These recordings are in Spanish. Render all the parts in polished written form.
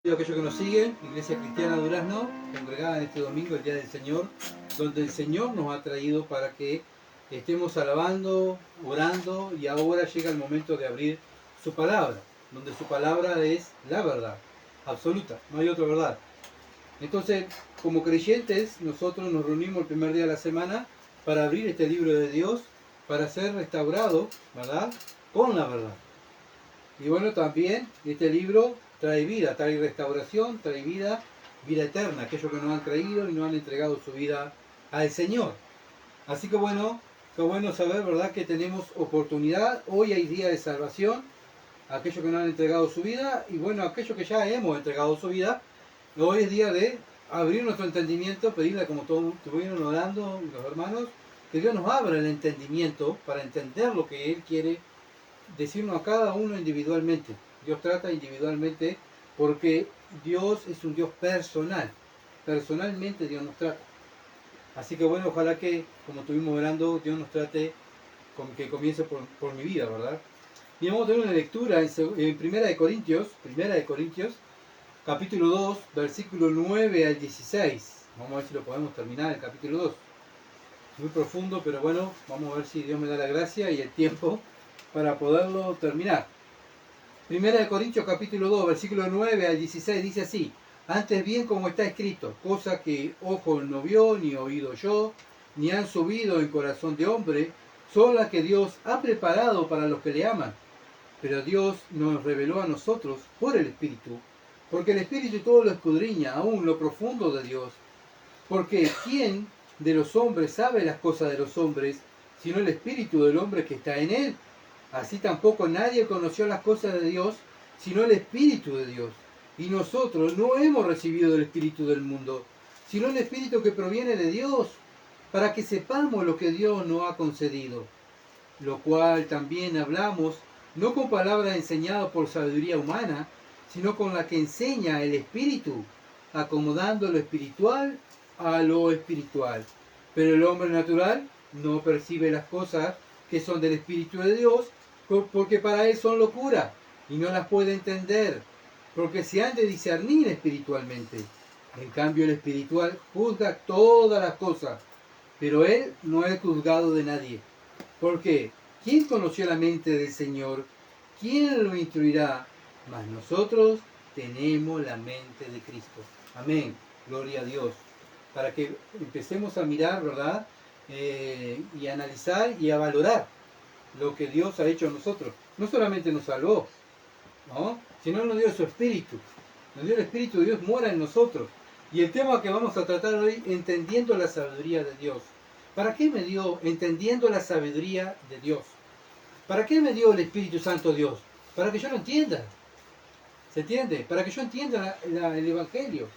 A aquellos que nos siguen, Iglesia Cristiana Durazno, congregada en este domingo, el Día del Señor, donde el Señor nos ha traído para que estemos alabando, orando, y ahora llega el momento de abrir su palabra, donde su palabra es la verdad, absoluta, no hay otra verdad. Entonces, como creyentes, nosotros nos reunimos el primer día de la semana para abrir este libro de Dios, para ser restaurado, ¿verdad?, con la verdad. Y bueno, también este libro trae vida, trae restauración, trae vida, vida eterna, aquellos que no han creído y no han entregado su vida al Señor. Así que bueno, qué bueno saber, ¿verdad?, que tenemos oportunidad. Hoy hay día de salvación, aquellos que no han entregado su vida, y bueno, aquellos que ya hemos entregado su vida, hoy es día de abrir nuestro entendimiento, pedirle, como todos estuvieron orando los hermanos, que Dios nos abra el entendimiento para entender lo que Él quiere decirnos a cada uno individualmente. Dios trata individualmente porque Dios es un Dios personal. Personalmente Dios nos trata. Así que bueno, ojalá que, como estuvimos orando, Dios nos trate, que comience por mi vida, ¿verdad? Y vamos a tener una lectura en Primera de Corintios, capítulo 2, versículo 9 al 16. Vamos a ver si lo podemos terminar, el capítulo 2. Muy profundo, pero bueno, vamos a ver si Dios me da la gracia y el tiempo para poderlo terminar. Primera de Corintios capítulo 2, versículo 9 al 16 dice así: antes bien, como está escrito, cosa que ojo no vio, ni oído yo, ni han subido en corazón de hombre, son las que Dios ha preparado para los que le aman. Pero Dios nos reveló a nosotros por el Espíritu, porque el Espíritu todo lo escudriña, aún lo profundo de Dios. Porque ¿quién de los hombres sabe las cosas de los hombres, sino el Espíritu del hombre que está en él? Así tampoco nadie conoció las cosas de Dios, sino el Espíritu de Dios. Y nosotros no hemos recibido el Espíritu del mundo, sino el Espíritu que proviene de Dios, para que sepamos lo que Dios nos ha concedido. Lo cual también hablamos, no con palabras enseñadas por sabiduría humana, sino con la que enseña el Espíritu, acomodando lo espiritual a lo espiritual. Pero el hombre natural no percibe las cosas que son del Espíritu de Dios, porque para él son locura, y no las puede entender, porque se han de discernir espiritualmente. En cambio el espiritual juzga todas las cosas, pero él no es juzgado de nadie. ¿Por qué? ¿Quién conoció la mente del Señor? ¿Quién lo instruirá? Mas nosotros tenemos la mente de Cristo. Amén. Gloria a Dios. Para que empecemos a mirar, ¿verdad? Y a analizar y a valorar lo que Dios ha hecho en nosotros. No solamente nos salvó, ¿no?, sino nos dio su Espíritu. Nos dio el Espíritu de Dios, mora en nosotros. Y el tema que vamos a tratar hoy, entendiendo la sabiduría de Dios. ¿Para qué me dio entendiendo la sabiduría de Dios? ¿Para qué me dio el Espíritu Santo Dios? Para que yo lo entienda. ¿Se entiende? Para que yo entienda el Evangelio.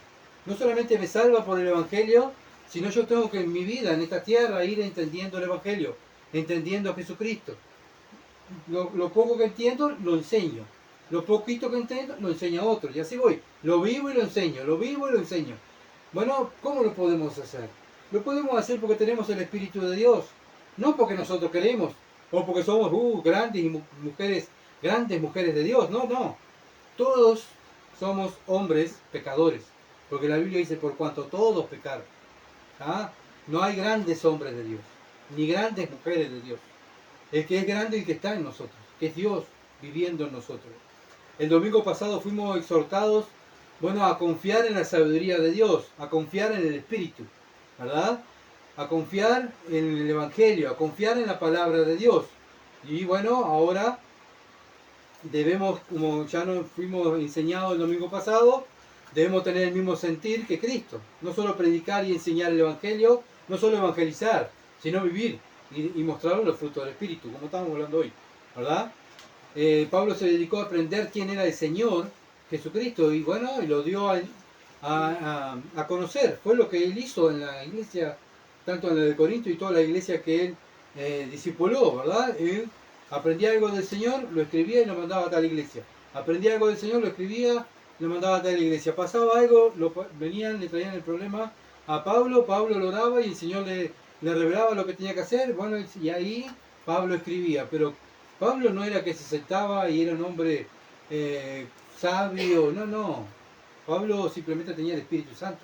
No solamente me salva por el Evangelio, sino yo tengo que en mi vida, en esta tierra, ir entendiendo el Evangelio, entendiendo a Jesucristo. Lo poco que entiendo, lo enseño. Lo poquito que entiendo, lo enseño a otros. Y así voy. Lo vivo y lo enseño. Lo vivo y lo enseño. Bueno, ¿cómo lo podemos hacer? Lo podemos hacer porque tenemos el Espíritu de Dios. No porque nosotros queremos. O porque somos grandes mujeres de Dios. No, no. Todos somos hombres pecadores. Porque la Biblia dice, por cuanto todos pecaron. ¿Ah? No hay grandes hombres de Dios. Ni grandes mujeres de Dios. El que es grande es el que está en nosotros, que es Dios viviendo en nosotros. El domingo pasado fuimos exhortados, bueno, a confiar en la sabiduría de Dios, a confiar en el Espíritu, ¿verdad? A confiar en el Evangelio, a confiar en la palabra de Dios. Y bueno, ahora debemos, como ya nos fuimos enseñados el domingo pasado, debemos tener el mismo sentir que Cristo. No solo predicar y enseñar el Evangelio, no solo evangelizar, sino vivir y mostrar los frutos del Espíritu, como estamos hablando hoy, ¿verdad? Pablo se dedicó a aprender quién era el Señor Jesucristo y bueno, y lo dio a conocer. Fue lo que él hizo en la iglesia, tanto en la de Corinto y toda la iglesia que él discipuló, ¿verdad? Él aprendía algo del Señor, lo escribía y lo mandaba a tal iglesia. Aprendía algo del Señor, lo escribía, lo mandaba a tal iglesia. Pasaba algo, venían, le traían el problema a Pablo, Pablo lo oraba y el Señor le revelaba lo que tenía que hacer, bueno, y ahí Pablo escribía. Pero Pablo no era que se sentaba y era un hombre sabio, no, no. Pablo simplemente tenía el Espíritu Santo.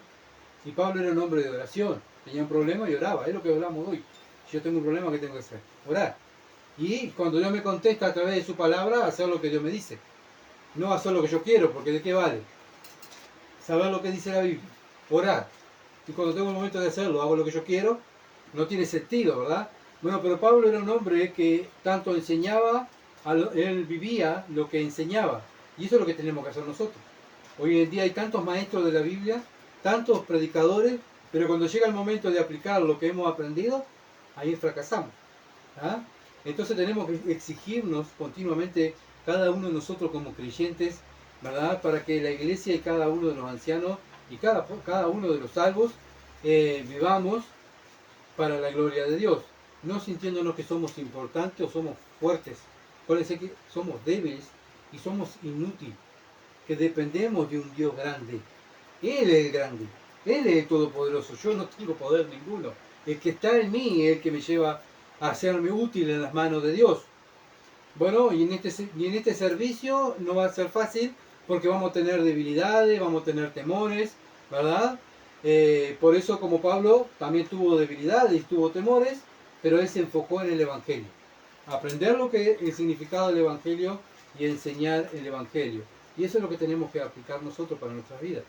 Y Pablo era un hombre de oración. Tenía un problema y oraba. Es lo que hablamos hoy. Si yo tengo un problema, ¿qué tengo que hacer? Orar. Y cuando Dios me contesta a través de su palabra, hacer lo que Dios me dice. No hacer lo que yo quiero, porque ¿de qué vale? Saber lo que dice la Biblia. Orar. Y cuando tengo el momento de hacerlo, hago lo que yo quiero. No tiene sentido, ¿verdad? Bueno, pero Pablo era un hombre que tanto enseñaba, él vivía lo que enseñaba. Y eso es lo que tenemos que hacer nosotros. Hoy en día hay tantos maestros de la Biblia, tantos predicadores, pero cuando llega el momento de aplicar lo que hemos aprendido, ahí fracasamos. ¿Ah? Entonces tenemos que exigirnos continuamente, cada uno de nosotros como creyentes, ¿verdad? Para que la iglesia y cada uno de los ancianos y cada uno de los salvos vivamos para la gloria de Dios, no sintiéndonos que somos importantes o somos fuertes. Parece que somos débiles y somos inútiles, que dependemos de un Dios grande. Él es el grande, Él es el todopoderoso, yo no tengo poder ninguno. El que está en mí es el que me lleva a hacerme útil en las manos de Dios. Bueno, y en este servicio no va a ser fácil porque vamos a tener debilidades, vamos a tener temores, ¿verdad? Por eso, como Pablo también tuvo debilidades y tuvo temores, pero él se enfocó en el Evangelio. Aprender lo que es el significado del Evangelio y enseñar el Evangelio. Y eso es lo que tenemos que aplicar nosotros para nuestras vidas.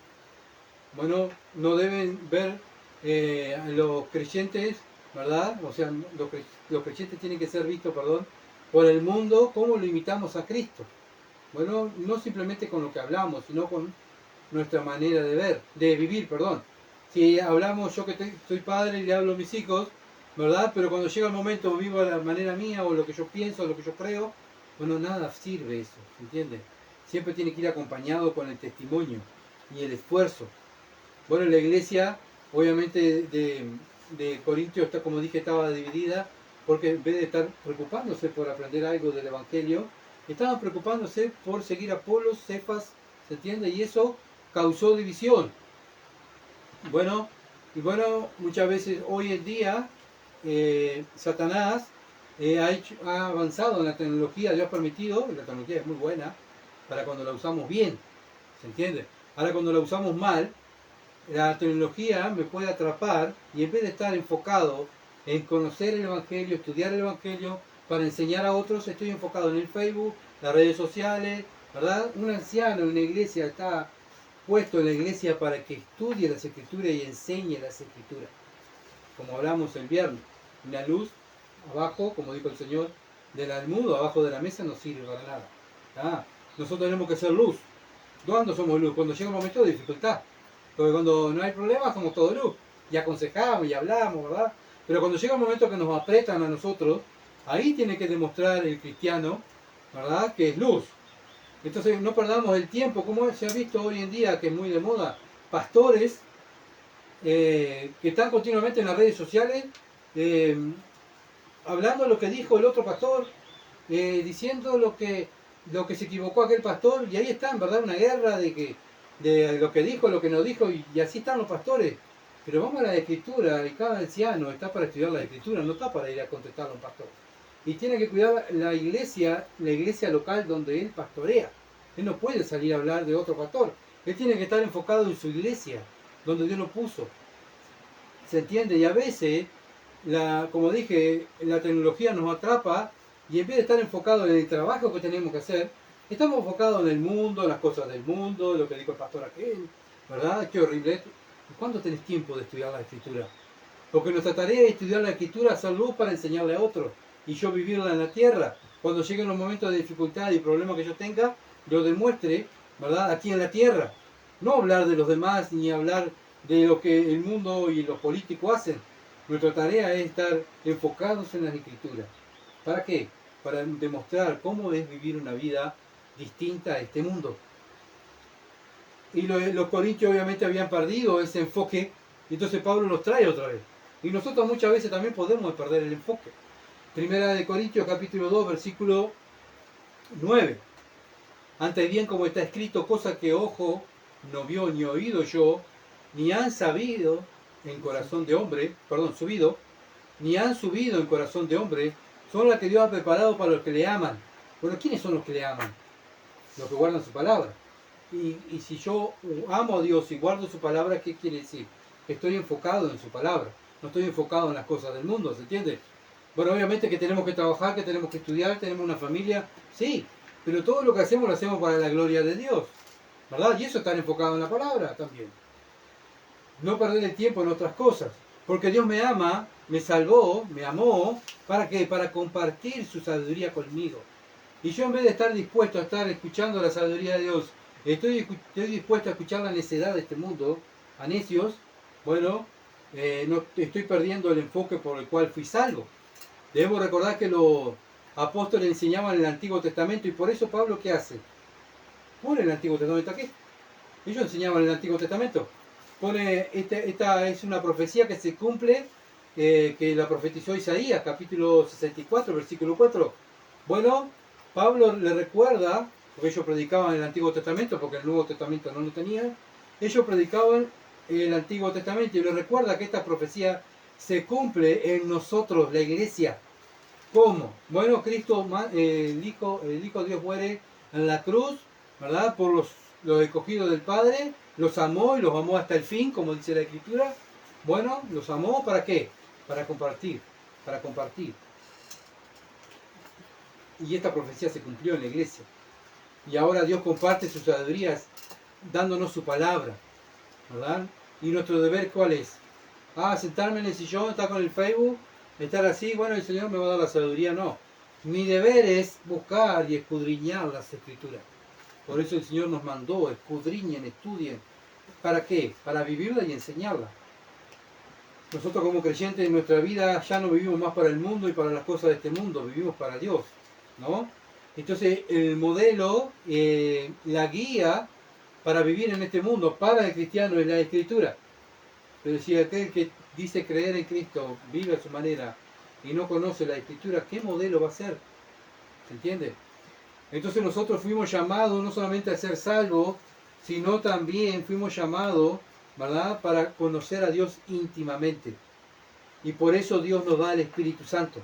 Bueno, no deben ver a los creyentes, ¿verdad? O sea, los creyentes tienen que ser vistos, perdón, por el mundo como lo imitamos a Cristo. Bueno, no simplemente con lo que hablamos, sino con nuestra manera de ver, de vivir, perdón. Si hablamos, yo que soy padre y le hablo a mis hijos, ¿verdad? Pero cuando llega el momento vivo a la manera mía o lo que yo pienso, lo que yo creo, bueno, nada sirve eso, ¿entiendes? Siempre tiene que ir acompañado con el testimonio y el esfuerzo. Bueno, la iglesia, obviamente, de Corintios, está, como dije, estaba dividida, porque en vez de estar preocupándose por aprender algo del Evangelio, estaban preocupándose por seguir a Apolos, Cefas, ¿se entiende? Y eso causó división. Bueno, muchas veces hoy en día Satanás ha avanzado en la tecnología, Dios ha permitido, y la tecnología es muy buena para cuando la usamos bien, ¿se entiende? Ahora cuando la usamos mal, la tecnología me puede atrapar y en vez de estar enfocado en conocer el Evangelio, estudiar el Evangelio, para enseñar a otros, estoy enfocado en el Facebook, las redes sociales, ¿verdad? Un anciano en una iglesia está puesto en la iglesia para que estudie las Escrituras y enseñe las Escrituras. Como hablamos el viernes, una luz abajo, como dijo el Señor, del almudo, abajo de la mesa no sirve para nada. ¿Ah? Nosotros tenemos que ser luz. ¿Cuándo somos luz? Cuando llega un momento de dificultad. Porque cuando no hay problemas somos todo luz. Y aconsejamos y hablamos, ¿verdad? Pero cuando llega un momento que nos apretan a nosotros, ahí tiene que demostrar el cristiano, ¿verdad? Que es luz. Entonces no perdamos el tiempo, como se ha visto hoy en día, que es muy de moda, pastores que están continuamente en las redes sociales hablando lo que dijo el otro pastor, diciendo lo que se equivocó aquel pastor, y ahí están, ¿verdad? Una guerra de lo que dijo, lo que no dijo, y así están los pastores. Pero vamos a la Escritura, y cada anciano está para estudiar la Escritura, no está para ir a contestar a un pastor. Y tiene que cuidar la iglesia local donde él pastorea. Él no puede salir a hablar de otro pastor. Él tiene que estar enfocado en su iglesia, donde Dios lo puso. ¿Se entiende? Y a veces, como dije, la tecnología nos atrapa y en vez de estar enfocado en el trabajo que tenemos que hacer, estamos enfocados en el mundo, en las cosas del mundo, lo que dijo el pastor aquel, ¿verdad? Qué horrible esto. ¿Cuándo tenés tiempo de estudiar la Escritura? Porque nuestra tarea es estudiar la Escritura, hacer luz para enseñarle a otros y yo vivirla en la tierra. Cuando lleguen los momentos de dificultad y problemas que yo tenga, lo demuestre, ¿verdad? Aquí en la tierra. No hablar de los demás ni hablar de lo que el mundo y los políticos hacen. Nuestra tarea es estar enfocados en las Escrituras. ¿Para qué? Para demostrar cómo es vivir una vida distinta a este mundo. Y los corintios obviamente habían perdido ese enfoque, y entonces Pablo los trae otra vez. Y nosotros muchas veces también podemos perder el enfoque. Primera de Corintios capítulo 2, versículo 9. Antes bien, como está escrito, cosa que ojo no vio ni oído yo, ni han sabido en corazón de hombre, subido, ni han subido en corazón de hombre, son las que Dios ha preparado para los que le aman. Bueno, ¿quiénes son los que le aman? Los que guardan su palabra. y si yo amo a Dios y guardo su palabra, ¿qué quiere decir? Estoy enfocado en su palabra, no estoy enfocado en las cosas del mundo, ¿se entiende? Bueno, obviamente que tenemos que trabajar, que tenemos que estudiar, tenemos una familia, sí, pero todo lo que hacemos lo hacemos para la gloria de Dios, ¿verdad? Y eso estar enfocado en la palabra también. No perder el tiempo en otras cosas, porque Dios me ama, me salvó, me amó, ¿para qué? Para compartir su sabiduría conmigo. Y yo, en vez de estar dispuesto a estar escuchando la sabiduría de Dios, estoy dispuesto a escuchar la necedad de este mundo, a necios, bueno, no, estoy perdiendo el enfoque por el cual fui salvo. Debemos recordar que los apóstoles enseñaban el Antiguo Testamento, y por eso Pablo, ¿qué hace? Pone el Antiguo Testamento aquí. Ellos enseñaban el Antiguo Testamento. Pone, esta es una profecía que se cumple, que la profetizó Isaías, capítulo 64, versículo 4. Bueno, Pablo le recuerda, porque ellos predicaban el Antiguo Testamento, porque el Nuevo Testamento no lo tenían, ellos predicaban el Antiguo Testamento, y le recuerda que esta profecía se cumple en nosotros, la iglesia. ¿Cómo? Bueno, Cristo, el Hijo Dios muere en la cruz, ¿verdad? Por los escogidos del Padre, los amó y los amó hasta el fin, como dice la Escritura. Bueno, los amó, ¿para qué? Para compartir, para compartir. Y esta profecía se cumplió en la iglesia. Y ahora Dios comparte sus sabidurías dándonos su palabra, ¿verdad? Y nuestro deber, ¿cuál es? Sentarme en el sillón, estar con el Facebook, estar así, bueno, el Señor me va a dar la sabiduría. No. Mi deber es buscar y escudriñar las Escrituras. Por eso el Señor nos mandó, escudriñen, estudien. ¿Para qué? Para vivirla y enseñarla. Nosotros, como creyentes, en nuestra vida ya no vivimos más para el mundo y para las cosas de este mundo, vivimos para Dios, ¿no? Entonces, el modelo, la guía para vivir en este mundo para el cristiano es la Escritura. Pero si aquel que dice creer en Cristo vive a su manera y no conoce la Escritura, ¿qué modelo va a ser? ¿Se entiende? Entonces nosotros fuimos llamados no solamente a ser salvos, sino también fuimos llamados, ¿verdad?, para conocer a Dios íntimamente. Y por eso Dios nos da el Espíritu Santo.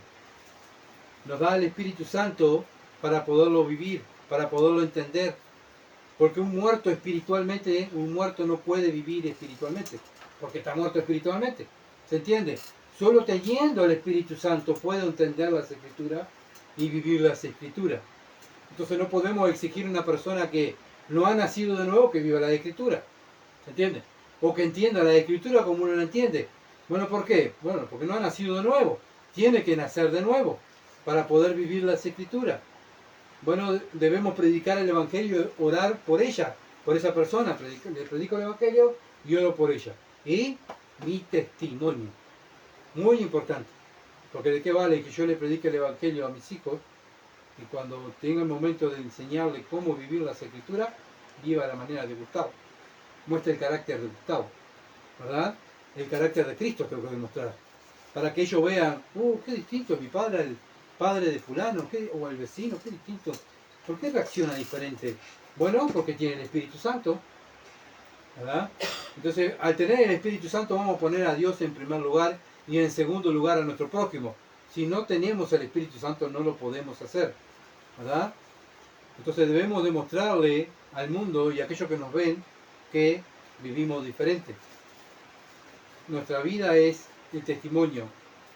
Nos da el Espíritu Santo para poderlo vivir, para poderlo entender. Porque un muerto espiritualmente, un muerto no puede vivir espiritualmente, porque está muerto espiritualmente. ¿Se entiende? Solo teniendo el Espíritu Santo puedo entender las Escrituras y vivir las Escrituras. Entonces no podemos exigir a una persona que no ha nacido de nuevo que viva la Escritura. ¿Se entiende? O que entienda la Escritura como uno la entiende. Bueno, ¿por qué? Bueno, porque no ha nacido de nuevo. Tiene que nacer de nuevo para poder vivir las Escrituras. Bueno, debemos predicar el Evangelio, orar por ella, por esa persona. Le predico el Evangelio y oro por ella. Y mi testimonio. Muy importante. Porque de qué vale que yo le predique el Evangelio a mis hijos y cuando tenga el momento de enseñarle cómo vivir las Escrituras, viva la manera de Gustavo. Muestra el carácter de Gustavo, ¿verdad? El carácter de Cristo tengo que demostrar. Para que ellos vean, qué distinto es mi padre al padre de fulano, o el vecino, qué distinto. ¿Por qué reacciona diferente? Bueno, porque tiene el Espíritu Santo, ¿verdad? Entonces, al tener el Espíritu Santo vamos a poner a Dios en primer lugar y en segundo lugar a nuestro prójimo. Si no tenemos el Espíritu Santo no lo podemos hacer, ¿verdad? Entonces debemos demostrarle al mundo y a aquellos que nos ven que vivimos diferente. Nuestra vida es el testimonio,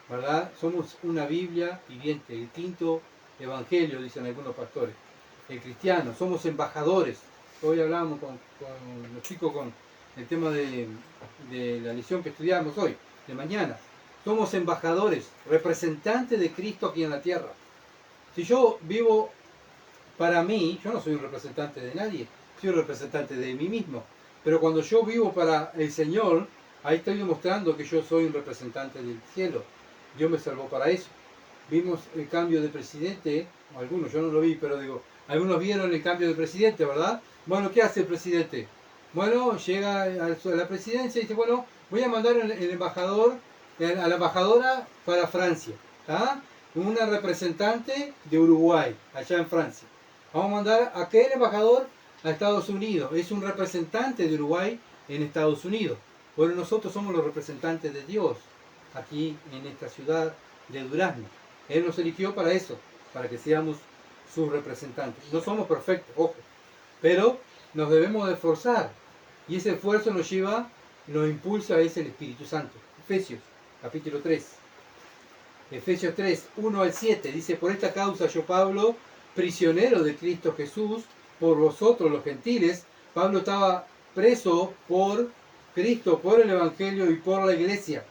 ¿verdad? Somos una Biblia viviente, el quinto evangelio, dicen algunos pastores. El cristiano, somos embajadores. Hoy hablábamos con los chicos con el tema de la lección que estudiamos hoy, de mañana. Somos embajadores, representantes de Cristo aquí en la tierra. Si yo vivo para mí, yo no soy un representante de nadie, soy un representante de mí mismo. Pero cuando yo vivo para el Señor, ahí estoy demostrando que yo soy un representante del cielo. Dios me salvó para eso. Vimos el cambio de presidente, o algunos, yo no lo vi, pero digo, algunos vieron el cambio de presidente, ¿verdad? Bueno, ¿qué hace el presidente? Bueno, llega a la presidencia y dice, bueno, voy a mandar el embajador, a la embajadora para Francia, ¿ah? Una representante de Uruguay, allá en Francia. Vamos a mandar a aquel embajador a Estados Unidos. Es un representante de Uruguay en Estados Unidos. Bueno, nosotros somos los representantes de Dios aquí en esta ciudad de Durazno. Él nos eligió para eso, para que seamos sus representantes. No somos perfectos, ojo, pero nos debemos de esforzar. Y ese esfuerzo nos lleva, nos impulsa, es el Espíritu Santo. Efesios, capítulo 3. Efesios 3, 1 al 7. Dice, por esta causa yo, Pablo, prisionero de Cristo Jesús, por vosotros los gentiles. Pablo estaba preso por Cristo, por el Evangelio y por la iglesia.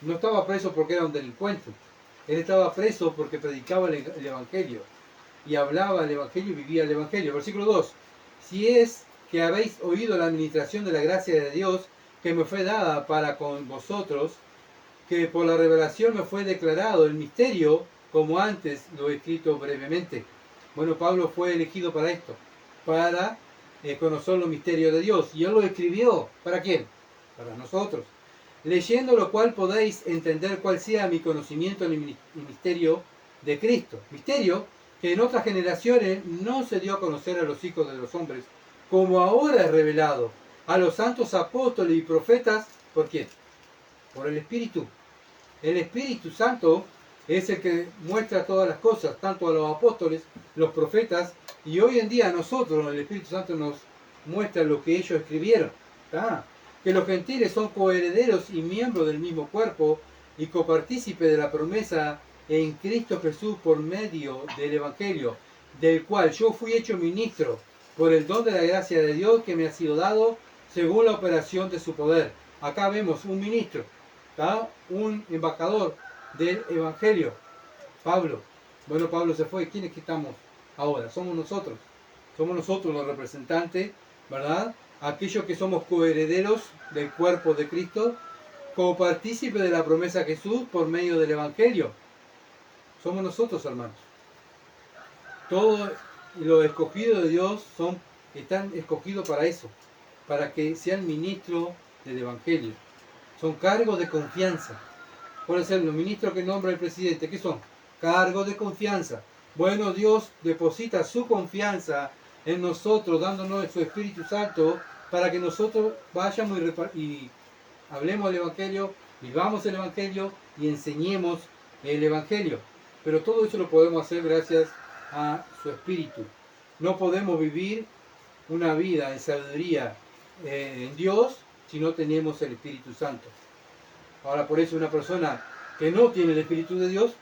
No estaba preso porque era un delincuente. Él estaba preso porque predicaba el Evangelio. Y hablaba el Evangelio y vivía el Evangelio. Versículo 2. Si es que habéis oído la administración de la gracia de Dios que me fue dada para con vosotros, que por la revelación me fue declarado el misterio, como antes lo he escrito brevemente. Bueno, Pablo fue elegido para esto, para conocer los misterios de Dios. Y él lo escribió. ¿Para quién? Para nosotros. Leyendo lo cual podéis entender cuál sea mi conocimiento en el misterio de Cristo. Misterio que en otras generaciones no se dio a conocer a los hijos de los hombres, como ahora es revelado a los santos apóstoles y profetas. ¿Por quién? Por el Espíritu. El Espíritu Santo es el que muestra todas las cosas, tanto a los apóstoles, los profetas, y hoy en día a nosotros el Espíritu Santo nos muestra lo que ellos escribieron. ¿Tá? Que los gentiles son coherederos y miembros del mismo cuerpo y copartícipes de la promesa en Cristo Jesús por medio del Evangelio, del cual yo fui hecho ministro por el don de la gracia de Dios que me ha sido dado según la operación de su poder. Acá vemos un ministro, ¿tá? Un embajador del Evangelio, Pablo. Bueno, Pablo se fue. ¿Quiénes que estamos ahora? Somos nosotros los representantes, ¿verdad? Aquellos que somos coherederos del cuerpo de Cristo, copartícipes de la promesa de Jesús por medio del Evangelio. Somos nosotros, hermanos. Todos los escogidos de Dios están escogidos para eso, para que sean ministros del Evangelio. Son cargos de confianza. Pueden ser los ministros que nombra el presidente. ¿Qué son? Cargos de confianza. Bueno, Dios deposita su confianza en nosotros, dándonos su Espíritu Santo, para que nosotros vayamos y hablemos del Evangelio, vivamos el Evangelio y enseñemos el Evangelio. Pero todo eso lo podemos hacer gracias a su Espíritu. No podemos vivir una vida en sabiduría en Dios si no tenemos el Espíritu Santo. Ahora, por eso una persona que no tiene el Espíritu de Dios,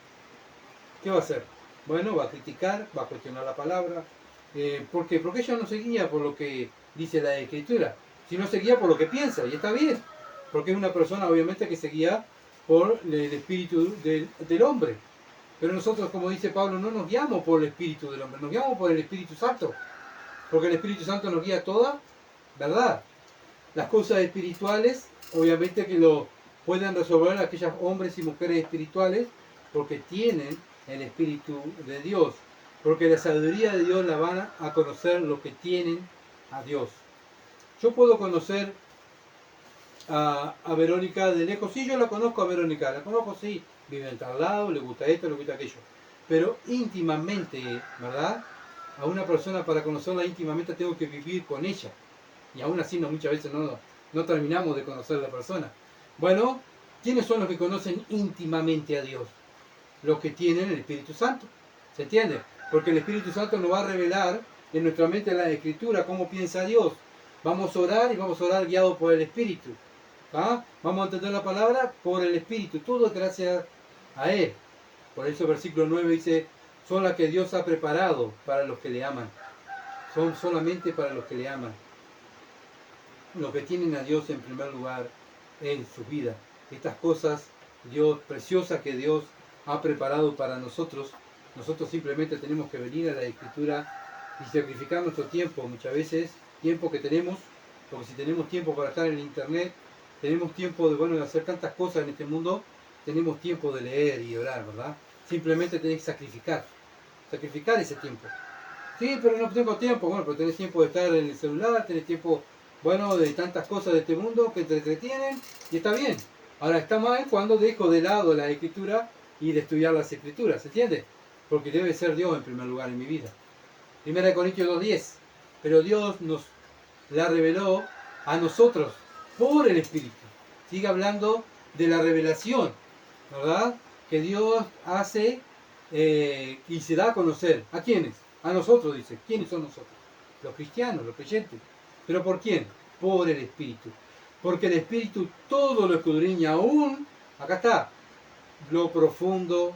¿qué va a hacer? Bueno, va a criticar, va a cuestionar la palabra. ¿Por qué? Porque ella no se guía por lo que dice la Escritura, sino se guía por lo que piensa, y está bien, porque es una persona obviamente que se guía por el espíritu del hombre. Pero nosotros, como dice Pablo, no nos guiamos por el espíritu del hombre, nos guiamos por el Espíritu Santo, porque el Espíritu Santo nos guía toda verdad. Las cosas espirituales, obviamente que lo pueden resolver aquellos hombres y mujeres espirituales, porque tienen el Espíritu de Dios, porque la sabiduría de Dios la van a conocer los que tienen a Dios. Yo puedo conocer a Verónica de lejos. Sí, yo la conozco a Verónica, la conozco, sí, vive en tal lado, le gusta esto, le gusta aquello. Pero íntimamente, ¿verdad? A una persona, para conocerla íntimamente, tengo que vivir con ella. Y aún así muchas veces no terminamos de conocer a la persona. Bueno, ¿quiénes son los que conocen íntimamente a Dios? Los que tienen el Espíritu Santo. ¿Se entiende? Porque el Espíritu Santo nos va a revelar en nuestra mente la Escritura cómo piensa Dios. Vamos a orar y vamos a orar guiados por el Espíritu. ¿Ah? Vamos a entender la palabra por el Espíritu. Todo es gracias a Él. Por eso el versículo 9 dice, son las que Dios ha preparado para los que le aman. Son solamente para los que le aman. Los que tienen a Dios en primer lugar en su vida. Estas cosas preciosas que Dios ha preparado para nosotros. Nosotros simplemente tenemos que venir a la Escritura y sacrificar nuestro tiempo, muchas veces, tiempo que tenemos, porque si tenemos tiempo para estar en internet, tenemos tiempo de hacer tantas cosas en este mundo, tenemos tiempo de leer y orar, ¿verdad? Simplemente tenés que sacrificar ese tiempo. Sí, pero no tengo tiempo. Bueno, pero tenés tiempo de estar en el celular, tenés tiempo, de tantas cosas de este mundo que te entretienen, y está bien. Ahora, está mal cuando dejo de lado la Escritura y de estudiar las Escrituras, ¿se entiende? Porque debe ser Dios en primer lugar en mi vida. 1 Corintios 2:10. Pero Dios nos la reveló a nosotros por el Espíritu. Sigue hablando de la revelación, ¿verdad? Que Dios hace y se da a conocer. ¿A quiénes? A nosotros, dice. ¿Quiénes son nosotros? Los cristianos, los creyentes. ¿Pero por quién? Por el Espíritu. Porque el Espíritu todo lo escudriña aún, acá está, lo profundo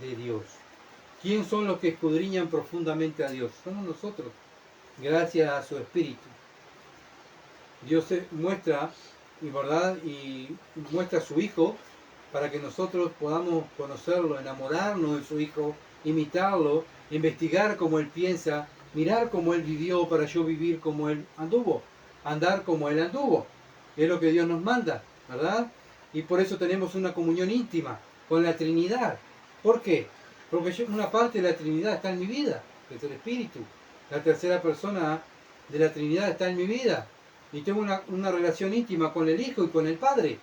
de Dios. ¿Quién son los que escudriñan profundamente a Dios? Somos nosotros, gracias a su Espíritu. Dios se muestra, ¿verdad? Y muestra a su Hijo para que nosotros podamos conocerlo, enamorarnos de su Hijo, imitarlo, investigar cómo Él piensa, mirar cómo Él vivió para yo vivir como Él anduvo, andar como Él anduvo. Es lo que Dios nos manda, ¿verdad? Y por eso tenemos una comunión íntima con la Trinidad. ¿Por qué? Porque una parte de la Trinidad está en mi vida, que es el Espíritu. La tercera persona de la Trinidad está en mi vida. Y tengo una relación íntima con el Hijo y con el Padre.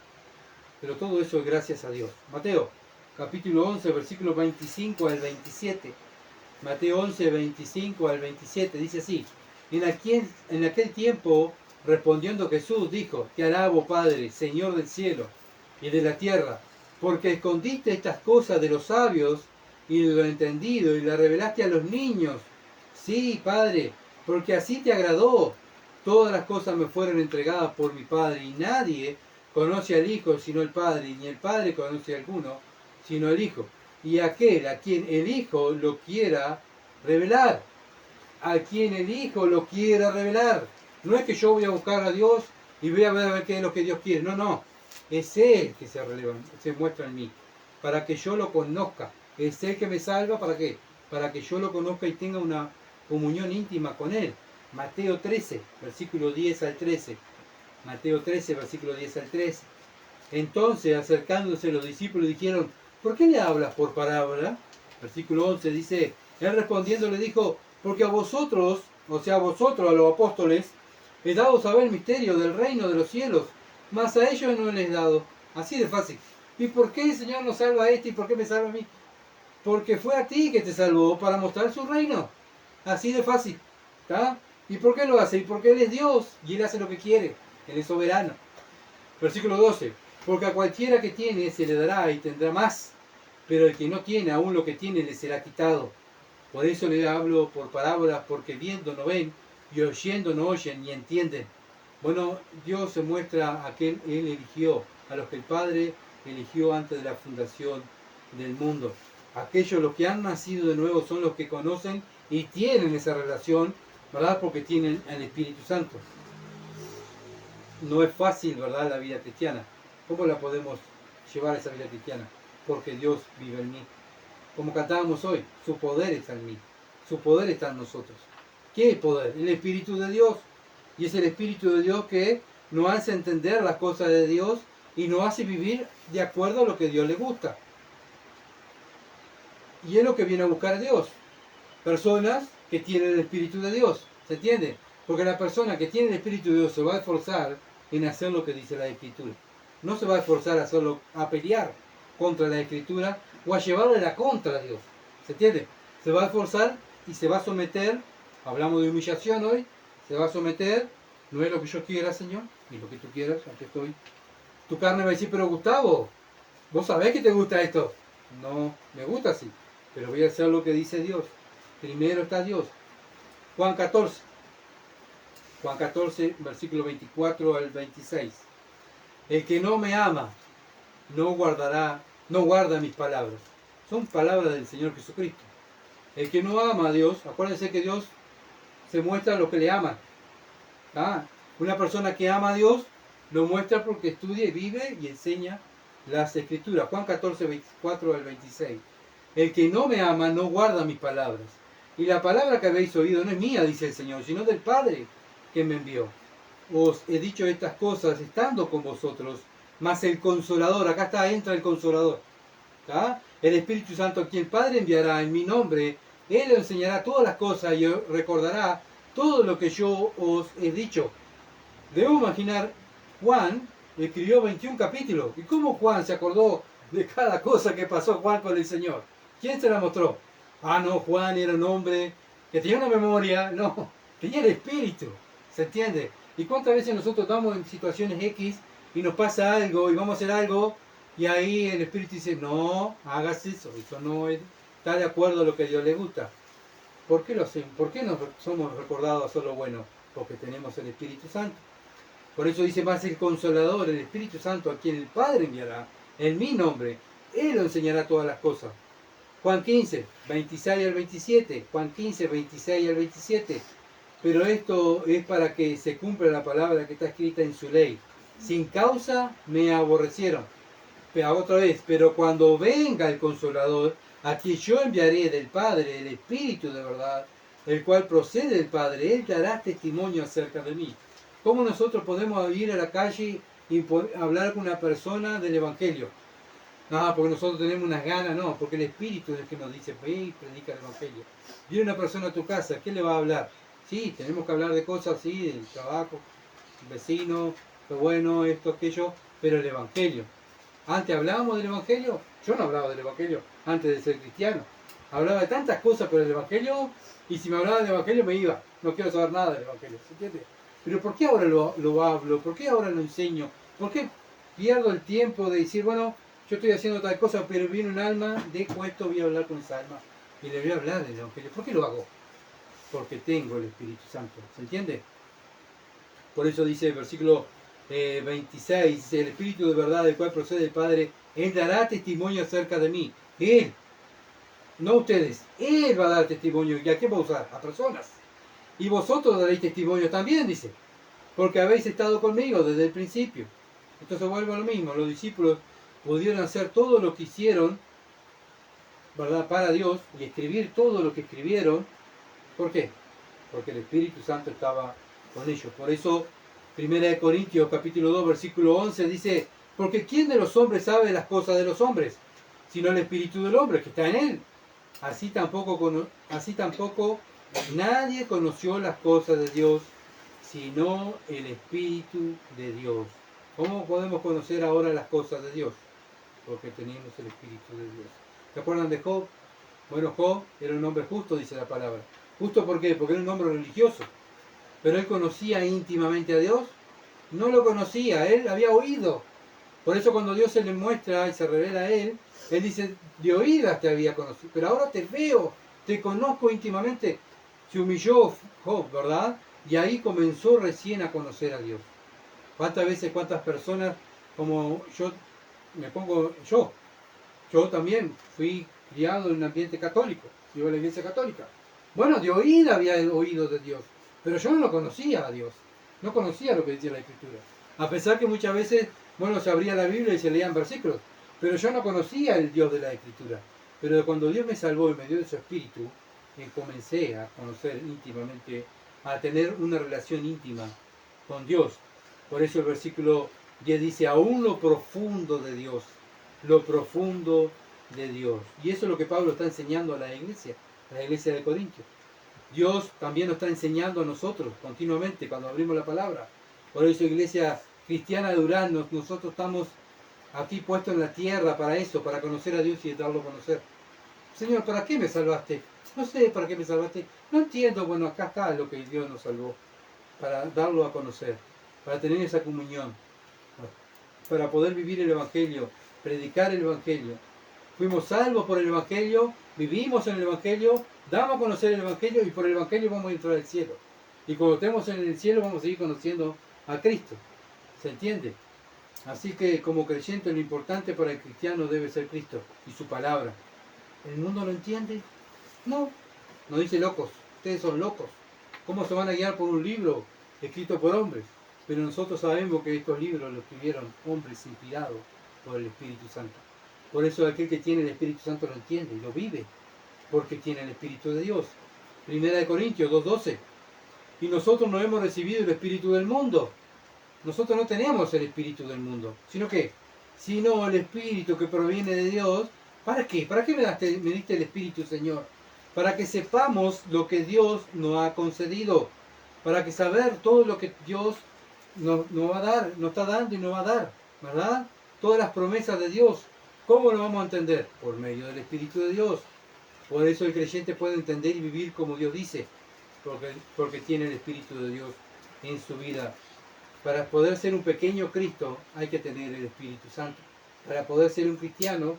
Pero todo eso es gracias a Dios. Mateo, capítulo 11, versículos 25 al 27. Mateo 11, 25 al 27, dice así. En aquel tiempo, respondiendo Jesús, dijo, te alabo, Padre, Señor del cielo y de la tierra, porque escondiste estas cosas de los sabios y de lo entendido y las revelaste a los niños. Sí, Padre, porque así te agradó. Todas las cosas me fueron entregadas por mi Padre, y nadie conoce al Hijo sino el Padre, ni el Padre conoce a alguno sino el Hijo. Y aquel a quien el Hijo lo quiera revelar. A quien el Hijo lo quiera revelar. No es que yo voy a buscar a Dios y voy a ver qué es lo que Dios quiere. No, no. Es Él que se muestra en mí. Para que yo lo conozca. Es Él que me salva. ¿Para qué? Para que yo lo conozca y tenga una comunión íntima con Él. Mateo 13, versículo 10 al 13. Mateo 13, versículo 10 al 13. Entonces, acercándose los discípulos, dijeron, ¿por qué le hablas por parábola? Versículo 11 dice, él respondiendo le dijo, porque a vosotros, o sea, a vosotros, a los apóstoles, he dado saber el misterio del reino de los cielos, mas a ellos no les he dado. Así de fácil. ¿Y por qué el Señor nos salva a este y por qué me salva a mí? Porque fue a ti que te salvó para mostrar su reino. Así de fácil. ¿Está? ¿Y por qué lo hace? Y porque Él es Dios y Él hace lo que quiere. Él es soberano. Versículo 12. Porque a cualquiera que tiene se le dará y tendrá más, pero el que no tiene, aún lo que tiene le será quitado. Por eso le hablo por parábolas, porque viendo no ven, y oyendo no oyen ni entienden. Bueno, Dios se muestra a quien Él eligió, a los que el Padre eligió antes de la fundación del mundo. Aquellos los que han nacido de nuevo son los que conocen y tienen esa relación, ¿verdad? Porque tienen el Espíritu Santo. No es fácil, ¿verdad?, la vida cristiana. ¿Cómo la podemos llevar esa vida cristiana? Porque Dios vive en mí. Como cantábamos hoy, su poder está en mí. Su poder está en nosotros. ¿Qué es poder? El Espíritu de Dios. Y es el Espíritu de Dios que nos hace entender las cosas de Dios y nos hace vivir de acuerdo a lo que a Dios le gusta. Y es lo que viene a buscar a Dios. Personas que tienen el Espíritu de Dios. ¿Se entiende? Porque la persona que tiene el Espíritu de Dios se va a esforzar en hacer lo que dice la Escritura. No se va a esforzar a pelear contra la Escritura o a llevarle la contra a Dios. ¿Se entiende? Se va a esforzar y se va a someter. Hablamos de humillación hoy. Se va a someter. No es lo que yo quiera, Señor, ni lo que tú quieras. Aquí estoy. Tu carne va a decir, pero Gustavo, ¿vos sabés que te gusta esto? No, me gusta así. Pero voy a hacer lo que dice Dios. Primero está Dios. Juan 14. Juan 14, versículo 24 al 26. El que no me ama, no guarda mis palabras. Son palabras del Señor Jesucristo. El que no ama a Dios, acuérdense que Dios se muestra a los que le aman. ¿Ah? Una persona que ama a Dios lo muestra porque estudia y vive y enseña las Escrituras. Juan 14, 24 al 26. El que no me ama no guarda mis palabras. Y la palabra que habéis oído no es mía, dice el Señor, sino del Padre que me envió. Os he dicho estas cosas estando con vosotros, mas el Consolador, acá está, entra el Consolador. ¿Está? El Espíritu Santo, a quien el Padre enviará en mi nombre, Él os enseñará todas las cosas y os recordará todo lo que yo os he dicho. Debo imaginar, Juan escribió 21 capítulos. ¿Y cómo Juan se acordó de cada cosa que pasó Juan con el Señor? ¿Quién se la mostró? Ah, no, Juan era un hombre que tenía una memoria. No, tenía el Espíritu. ¿Se entiende? ¿Y cuántas veces nosotros estamos en situaciones X y nos pasa algo y vamos a hacer algo y ahí el Espíritu dice, no, hagas eso no está de acuerdo a lo que a Dios le gusta? ¿Por qué lo hacemos? ¿Por qué no somos recordados a hacer lo bueno? porque tenemos el Espíritu Santo. Por eso dice más el Consolador, el Espíritu Santo, a quien el Padre enviará en mi nombre. Él lo enseñará todas las cosas. Juan 15, 26 al 27. Juan 15, 26 al 27. Pero esto es para que se cumpla la palabra que está escrita en su ley. Sin causa me aborrecieron. Pero otra vez, pero cuando venga el Consolador, a quien yo enviaré del Padre, el Espíritu de verdad, el cual procede del Padre, Él dará testimonio acerca de mí. ¿Cómo nosotros podemos ir a la calle y hablar con una persona del Evangelio? No, porque nosotros tenemos unas ganas, no, porque el Espíritu es el que nos dice, ve y predica el Evangelio. Viene una persona a tu casa, ¿qué le va a hablar? Sí, tenemos que hablar de cosas así, del trabajo, el vecino, lo bueno, esto, aquello, pero el Evangelio. Antes hablábamos del Evangelio, yo no hablaba del Evangelio antes de ser cristiano. Hablaba de tantas cosas por el Evangelio, y si me hablaba del Evangelio me iba. No quiero saber nada del Evangelio, ¿se entiende? Pero ¿por qué ahora lo hablo? ¿Por qué ahora lo enseño? ¿Por qué pierdo el tiempo de decir, bueno, yo estoy haciendo tal cosa, pero viene un alma, dejo esto, voy a hablar con esa alma y le voy a hablar del Evangelio? ¿Por qué lo hago? Porque tengo el Espíritu Santo, ¿se entiende? Por eso dice el versículo 26, el Espíritu de verdad del cual procede el Padre, Él dará testimonio acerca de mí. Él, no ustedes, Él va a dar testimonio. ¿Y a qué va a usar? A personas. Y vosotros daréis testimonio también, dice, porque habéis estado conmigo desde el principio. Entonces vuelvo a lo mismo, los discípulos pudieron hacer todo lo que hicieron, ¿verdad?, para Dios, y escribir todo lo que escribieron. ¿Por qué? Porque el Espíritu Santo estaba con ellos. Por eso, 1 Corintios capítulo 2, versículo 11 dice, porque ¿quién de los hombres sabe las cosas de los hombres? Sino el Espíritu del hombre que está en él. Así tampoco nadie conoció las cosas de Dios, sino el Espíritu de Dios. ¿Cómo podemos conocer ahora las cosas de Dios? Porque tenemos el Espíritu de Dios. ¿Se acuerdan de Job? Bueno, Job era un hombre justo, dice la palabra. ¿Justo por qué? Porque era un hombre religioso. Pero él conocía íntimamente a Dios. No lo conocía, él había oído. Por eso cuando Dios se le muestra y se revela a él, él dice, de oídas te había conocido, pero ahora te veo, te conozco íntimamente. Se humilló Job, ¿verdad? Y ahí comenzó recién a conocer a Dios. ¿Cuántas veces, cuántas personas, como yo, yo también fui criado en un ambiente católico, iba a la iglesia católica. Bueno, de oída había oído de Dios, pero yo no lo conocía a Dios, no conocía lo que decía la Escritura. A pesar que muchas veces, bueno, se abría la Biblia y se leían versículos, pero yo no conocía el Dios de la Escritura. Pero cuando Dios me salvó y me dio de su Espíritu, comencé a conocer íntimamente, a tener una relación íntima con Dios. Por eso el versículo 10 dice, aún lo profundo de Dios, lo profundo de Dios. Y eso es lo que Pablo está enseñando a la iglesia de Corintios. Dios también nos está enseñando a nosotros continuamente cuando abrimos la palabra. Por eso, iglesia cristiana de Durán, nosotros estamos aquí puestos en la tierra para eso, para conocer a Dios y darlo a conocer. Señor, ¿para qué me salvaste? No sé para qué me salvaste. No entiendo. Bueno, acá está lo que Dios nos salvó. Para darlo a conocer, para tener esa comunión, para poder vivir el Evangelio, predicar el Evangelio. Fuimos salvos por el Evangelio, vivimos en el Evangelio, damos a conocer el Evangelio y por el Evangelio vamos a entrar al cielo. Y cuando estemos en el cielo vamos a seguir conociendo a Cristo. ¿Se entiende? Así que como creyente lo importante para el cristiano debe ser Cristo y su palabra. ¿El mundo lo entiende? No. Nos dice locos. Ustedes son locos. ¿Cómo se van a guiar por un libro escrito por hombres? Pero nosotros sabemos que estos libros los escribieron hombres inspirados por el Espíritu Santo. Por eso aquel que tiene el Espíritu Santo lo entiende y lo vive, porque tiene el Espíritu de Dios. 1 Corintios 2:12. Y nosotros no hemos recibido el Espíritu del mundo. Nosotros no tenemos el Espíritu del mundo. ¿Sino qué? Sino el Espíritu que proviene de Dios. ¿Para qué? ¿Para qué me diste el Espíritu, Señor? Para que sepamos lo que Dios nos ha concedido. Para que saber todo lo que Dios nos va a dar, nos está dando y nos va a dar. ¿Verdad? Todas las promesas de Dios. ¿Cómo lo vamos a entender? Por medio del Espíritu de Dios. Por eso el creyente puede entender y vivir como Dios dice. Porque tiene el Espíritu de Dios en su vida. Para poder ser un pequeño Cristo hay que tener el Espíritu Santo. Para poder ser un cristiano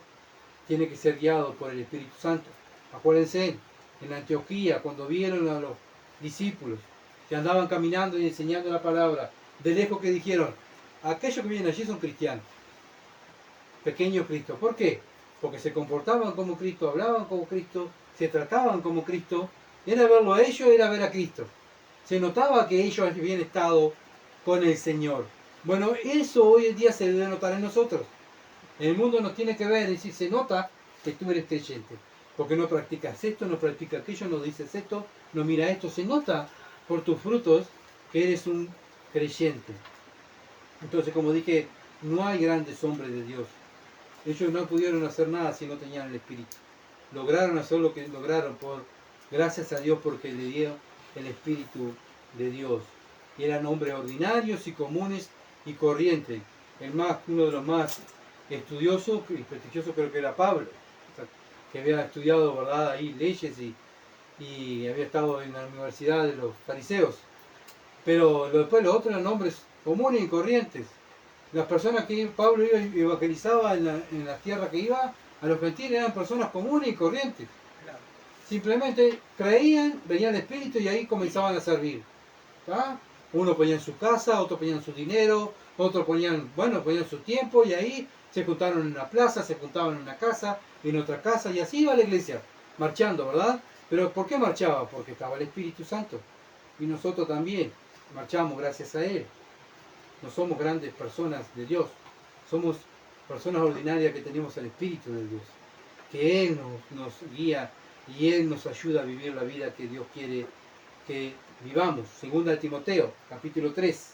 tiene que ser guiado por el Espíritu Santo. Acuérdense, en Antioquía, cuando vieron a los discípulos que andaban caminando y enseñando la palabra, de lejos que dijeron, aquellos que vienen allí son cristianos, pequeños Cristo. ¿Por qué? Porque se comportaban como Cristo, hablaban como Cristo, se trataban como Cristo. Era verlo a ellos, era ver a Cristo. Se notaba que ellos habían estado con el Señor. Bueno, eso hoy en día se debe notar en nosotros. El mundo nos tiene que ver, es decir, se nota que tú eres creyente. Porque no practicas esto, no practicas aquello, no dices esto, no mira esto. Se nota por tus frutos que eres un creyente. Entonces, como dije, no hay grandes hombres de Dios. Ellos no pudieron hacer nada si no tenían el Espíritu. Lograron hacer lo que lograron gracias a Dios porque le dio el Espíritu de Dios. Y eran hombres ordinarios y comunes y corrientes. Uno de los más estudiosos y prestigiosos creo que era Pablo, que había estudiado, ¿verdad?, ahí leyes y había estado en la universidad de los fariseos. Pero después los otros eran hombres comunes y corrientes. Las personas que Pablo iba y evangelizaba en la tierra que iba, a los gentiles eran personas comunes y corrientes. Simplemente creían, venía el Espíritu y ahí comenzaban a servir. ¿Tá? Uno ponía en su casa, otro ponían su dinero, otros ponían su tiempo y ahí se juntaron en una plaza, se juntaban en una casa, en otra casa y así iba la iglesia, marchando, ¿verdad? Pero ¿por qué marchaba? Porque estaba el Espíritu Santo. Y nosotros también marchamos gracias a Él. No somos grandes personas de Dios, somos personas ordinarias que tenemos el Espíritu de Dios, que Él nos guía y Él nos ayuda a vivir la vida que Dios quiere que vivamos. Segunda de Timoteo, capítulo 3.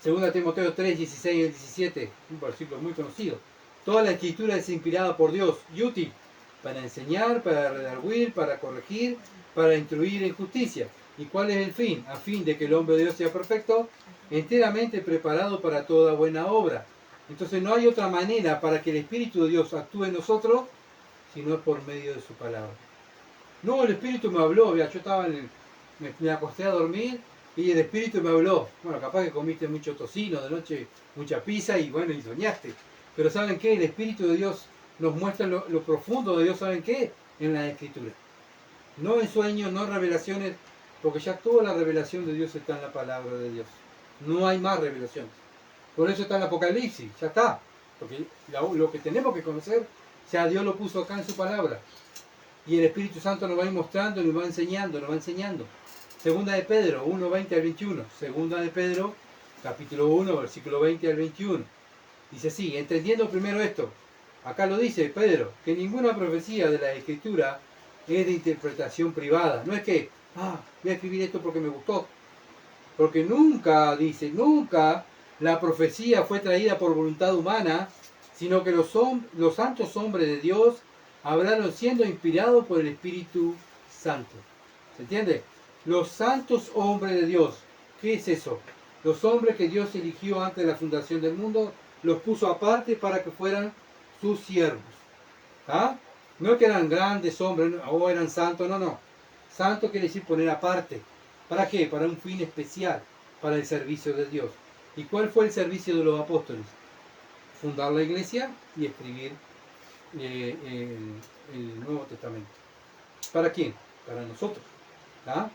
Segunda de Timoteo 3, 16 y 17, un versículo muy conocido. Toda la escritura es inspirada por Dios y útil para enseñar, para redarguir, para corregir, para instruir en justicia. ¿Y cuál es el fin? A fin de que el hombre de Dios sea perfecto, enteramente preparado para toda buena obra. Entonces no hay otra manera para que el Espíritu de Dios actúe en nosotros, sino por medio de su palabra. No, el Espíritu me habló, yo estaba me acosté a dormir y el Espíritu me habló. Bueno, capaz que comiste mucho tocino de noche, mucha pizza y y soñaste. Pero ¿saben qué? El Espíritu de Dios nos muestra lo profundo de Dios, ¿saben qué? En la Escritura. No en sueños, no en revelaciones, porque ya toda la revelación de Dios está en la palabra de Dios. No hay más revelación. Por eso está en el Apocalipsis, ya está. Porque lo que tenemos que conocer, ya Dios lo puso acá en su palabra. Y el Espíritu Santo nos va a ir mostrando, nos va enseñando, nos va enseñando. Segunda de Pedro, 1, 20 al 21. Segunda de Pedro, capítulo 1, versículo 20 al 21. Dice así, entendiendo primero esto, acá lo dice Pedro, que ninguna profecía de la Escritura es de interpretación privada. No es que, voy a escribir esto porque me gustó. Porque nunca, dice, nunca la profecía fue traída por voluntad humana, sino que los santos hombres de Dios hablaron siendo inspirados por el Espíritu Santo. ¿Se entiende? Los santos hombres de Dios. ¿Qué es eso? Los hombres que Dios eligió antes de la fundación del mundo, los puso aparte para que fueran sus siervos. ¿Ah? No que eran grandes hombres o eran santos, no. Santo quiere decir poner aparte. ¿Para qué? Para un fin especial, para el servicio de Dios. ¿Y cuál fue el servicio de los apóstoles? Fundar la iglesia y escribir el Nuevo Testamento. ¿Para quién? Para nosotros. ¿Ah?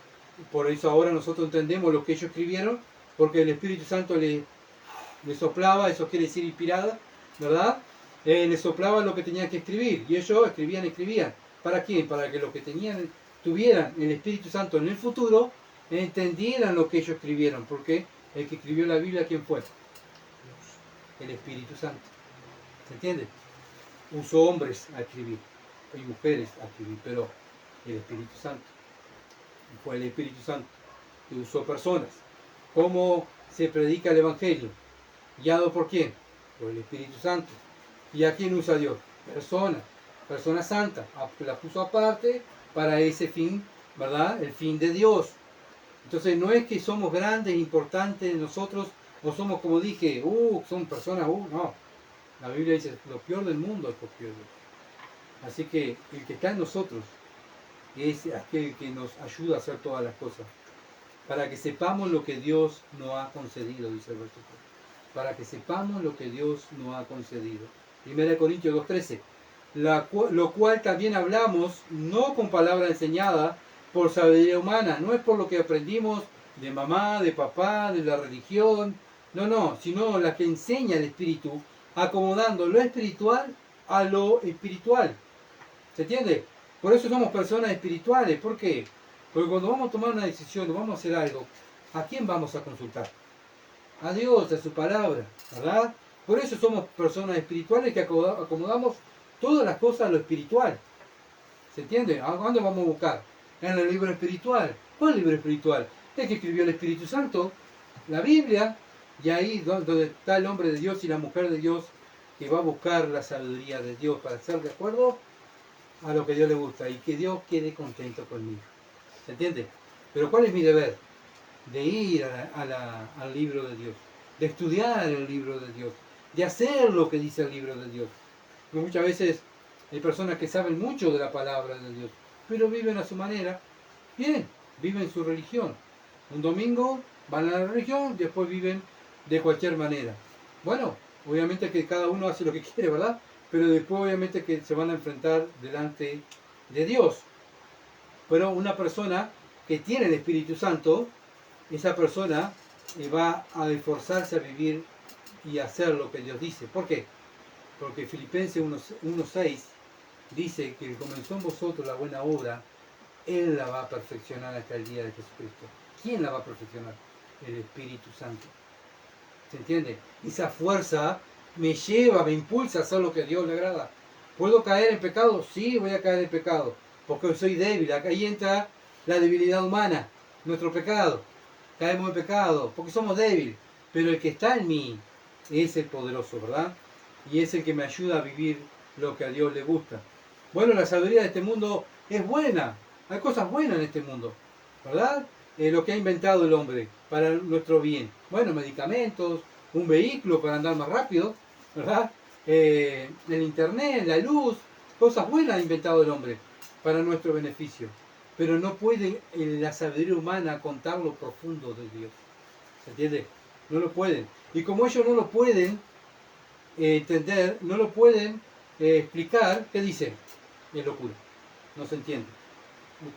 Por eso ahora nosotros entendemos lo que ellos escribieron, porque el Espíritu Santo le soplaba, eso quiere decir inspirada, ¿verdad? Le soplaba lo que tenían que escribir, y ellos escribían. ¿Para quién? Para que los que tuvieran el Espíritu Santo en el futuro, entendieran lo que ellos escribieron, porque el que escribió la Biblia, ¿quién fue? El Espíritu Santo. ¿Se entiende? Usó hombres a escribir, y mujeres a escribir, pero el Espíritu Santo. Fue el Espíritu Santo que usó personas. ¿Cómo se predica el Evangelio? ¿Guiado por quién? Por el Espíritu Santo. ¿Y a quién usa Dios? Personas santas. La puso aparte para ese fin, ¿verdad? El fin de Dios. Entonces no es que somos grandes, importantes nosotros, o somos, como dije, son personas, no. La Biblia dice, lo peor del mundo es copiar Dios. Así que el que está en nosotros es aquel que nos ayuda a hacer todas las cosas. Para que sepamos lo que Dios nos ha concedido, dice el versículo. Para que sepamos lo que Dios nos ha concedido. 1 Corintios 2:13. Lo cual también hablamos, no con palabra enseñada, por sabiduría humana, no es por lo que aprendimos de mamá, de papá, de la religión, no, sino la que enseña el Espíritu, acomodando lo espiritual a lo espiritual. ¿Se entiende? Por eso somos personas espirituales. ¿Por qué? Porque cuando vamos a tomar una decisión o vamos a hacer algo, ¿a quién vamos a consultar? A Dios, a su palabra, ¿verdad? Por eso somos personas espirituales que acomodamos todas las cosas a lo espiritual. ¿Se entiende? ¿A dónde vamos a buscar? En el libro espiritual. ¿Cuál libro espiritual? El que escribió el Espíritu Santo, la Biblia, y ahí donde está el hombre de Dios y la mujer de Dios que va a buscar la sabiduría de Dios para ser de acuerdo a lo que a Dios le gusta y que Dios quede contento conmigo. ¿Se entiende? Pero ¿cuál es mi deber? De ir al libro de Dios, de estudiar el libro de Dios, de hacer lo que dice el libro de Dios. Porque muchas veces hay personas que saben mucho de la palabra de Dios, pero viven a su manera. Bien, viven su religión. Un domingo van a la religión, después viven de cualquier manera. Bueno, obviamente que cada uno hace lo que quiere, ¿verdad? Pero después obviamente que se van a enfrentar delante de Dios. Pero una persona que tiene el Espíritu Santo, esa persona va a esforzarse a vivir y hacer lo que Dios dice. ¿Por qué? Porque Filipenses 1:6 dice que comenzó en vosotros la buena obra, Él la va a perfeccionar hasta el día de Jesucristo. ¿Quién la va a perfeccionar? El Espíritu Santo. ¿Se entiende? Esa fuerza me lleva, me impulsa a hacer lo que a Dios le agrada. ¿Puedo caer en pecado? Sí, voy a caer en pecado, porque soy débil. Ahí entra la debilidad humana, nuestro pecado. Caemos en pecado, porque somos débiles. Pero el que está en mí es el poderoso, ¿verdad? Y es el que me ayuda a vivir lo que a Dios le gusta. Bueno, la sabiduría de este mundo es buena. Hay cosas buenas en este mundo, ¿verdad? Lo que ha inventado el hombre para nuestro bien. Bueno, medicamentos, un vehículo para andar más rápido, ¿verdad? El internet, la luz, cosas buenas ha inventado el hombre para nuestro beneficio. Pero no puede la sabiduría humana contar lo profundo de Dios. ¿Se entiende? No lo pueden. Y como ellos no lo pueden entender, no lo pueden explicar, ¿qué dicen? Es locura. No se entiende.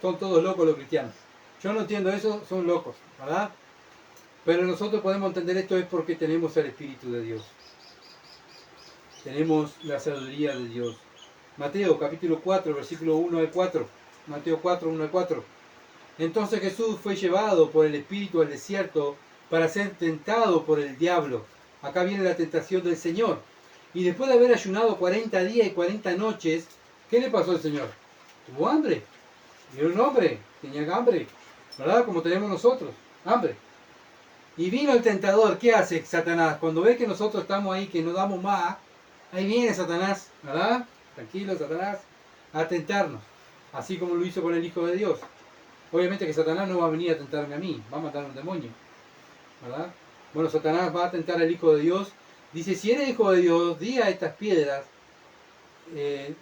Son todos locos los cristianos. Yo no entiendo eso, son locos, ¿verdad? Pero nosotros podemos entender esto es porque tenemos el Espíritu de Dios. Tenemos la sabiduría de Dios. Mateo capítulo 4, versículo 1 al 4. Mateo 4, 1 al 4. Entonces Jesús fue llevado por el Espíritu al desierto para ser tentado por el diablo. Acá viene la tentación del Señor. Y después de haber ayunado 40 días y 40 noches, ¿qué le pasó al Señor? Tuvo hambre. Era un hombre, tenía hambre, ¿verdad? Como tenemos nosotros, hambre. Y vino el tentador. ¿Qué hace Satanás? Cuando ve que nosotros estamos ahí, que no damos más, ahí viene Satanás, ¿verdad? Tranquilo, Satanás, a tentarnos. Así como lo hizo con el Hijo de Dios. Obviamente que Satanás no va a venir a tentarme a mí, va a matar a un demonio, ¿verdad? Bueno, Satanás va a tentar al Hijo de Dios. Dice, si eres Hijo de Dios, di a estas piedras,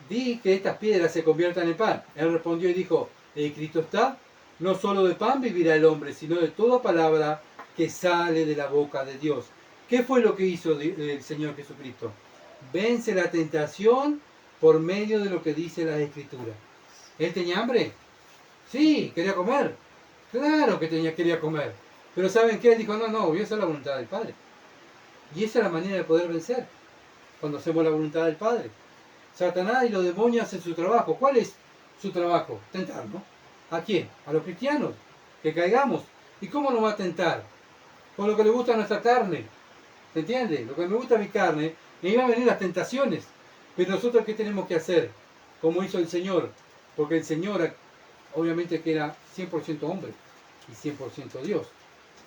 di que estas piedras se conviertan en pan. Él respondió y dijo, escrito está, no solo de pan vivirá el hombre, sino de toda palabra que sale de la boca de Dios. ¿Qué fue lo que hizo el Señor Jesucristo? Vence la tentación por medio de lo que dice la Escritura. ¿Él tenía hambre? Sí, quería comer. Claro que quería comer. Pero ¿saben qué? Él dijo, no, voy a hacer la voluntad del Padre. Y esa es la manera de poder vencer, cuando hacemos la voluntad del Padre. Satanás y los demonios hacen su trabajo. ¿Cuál es su trabajo? Tentarnos. ¿A quién? A los cristianos. Que caigamos. ¿Y cómo nos va a tentar? Con lo que le gusta a nuestra carne. ¿Se entiende? Lo que me gusta a mi carne, me iban a venir las tentaciones. Pero nosotros, ¿qué tenemos que hacer? Como hizo el Señor. Porque el Señor, obviamente que era 100% hombre y 100% Dios.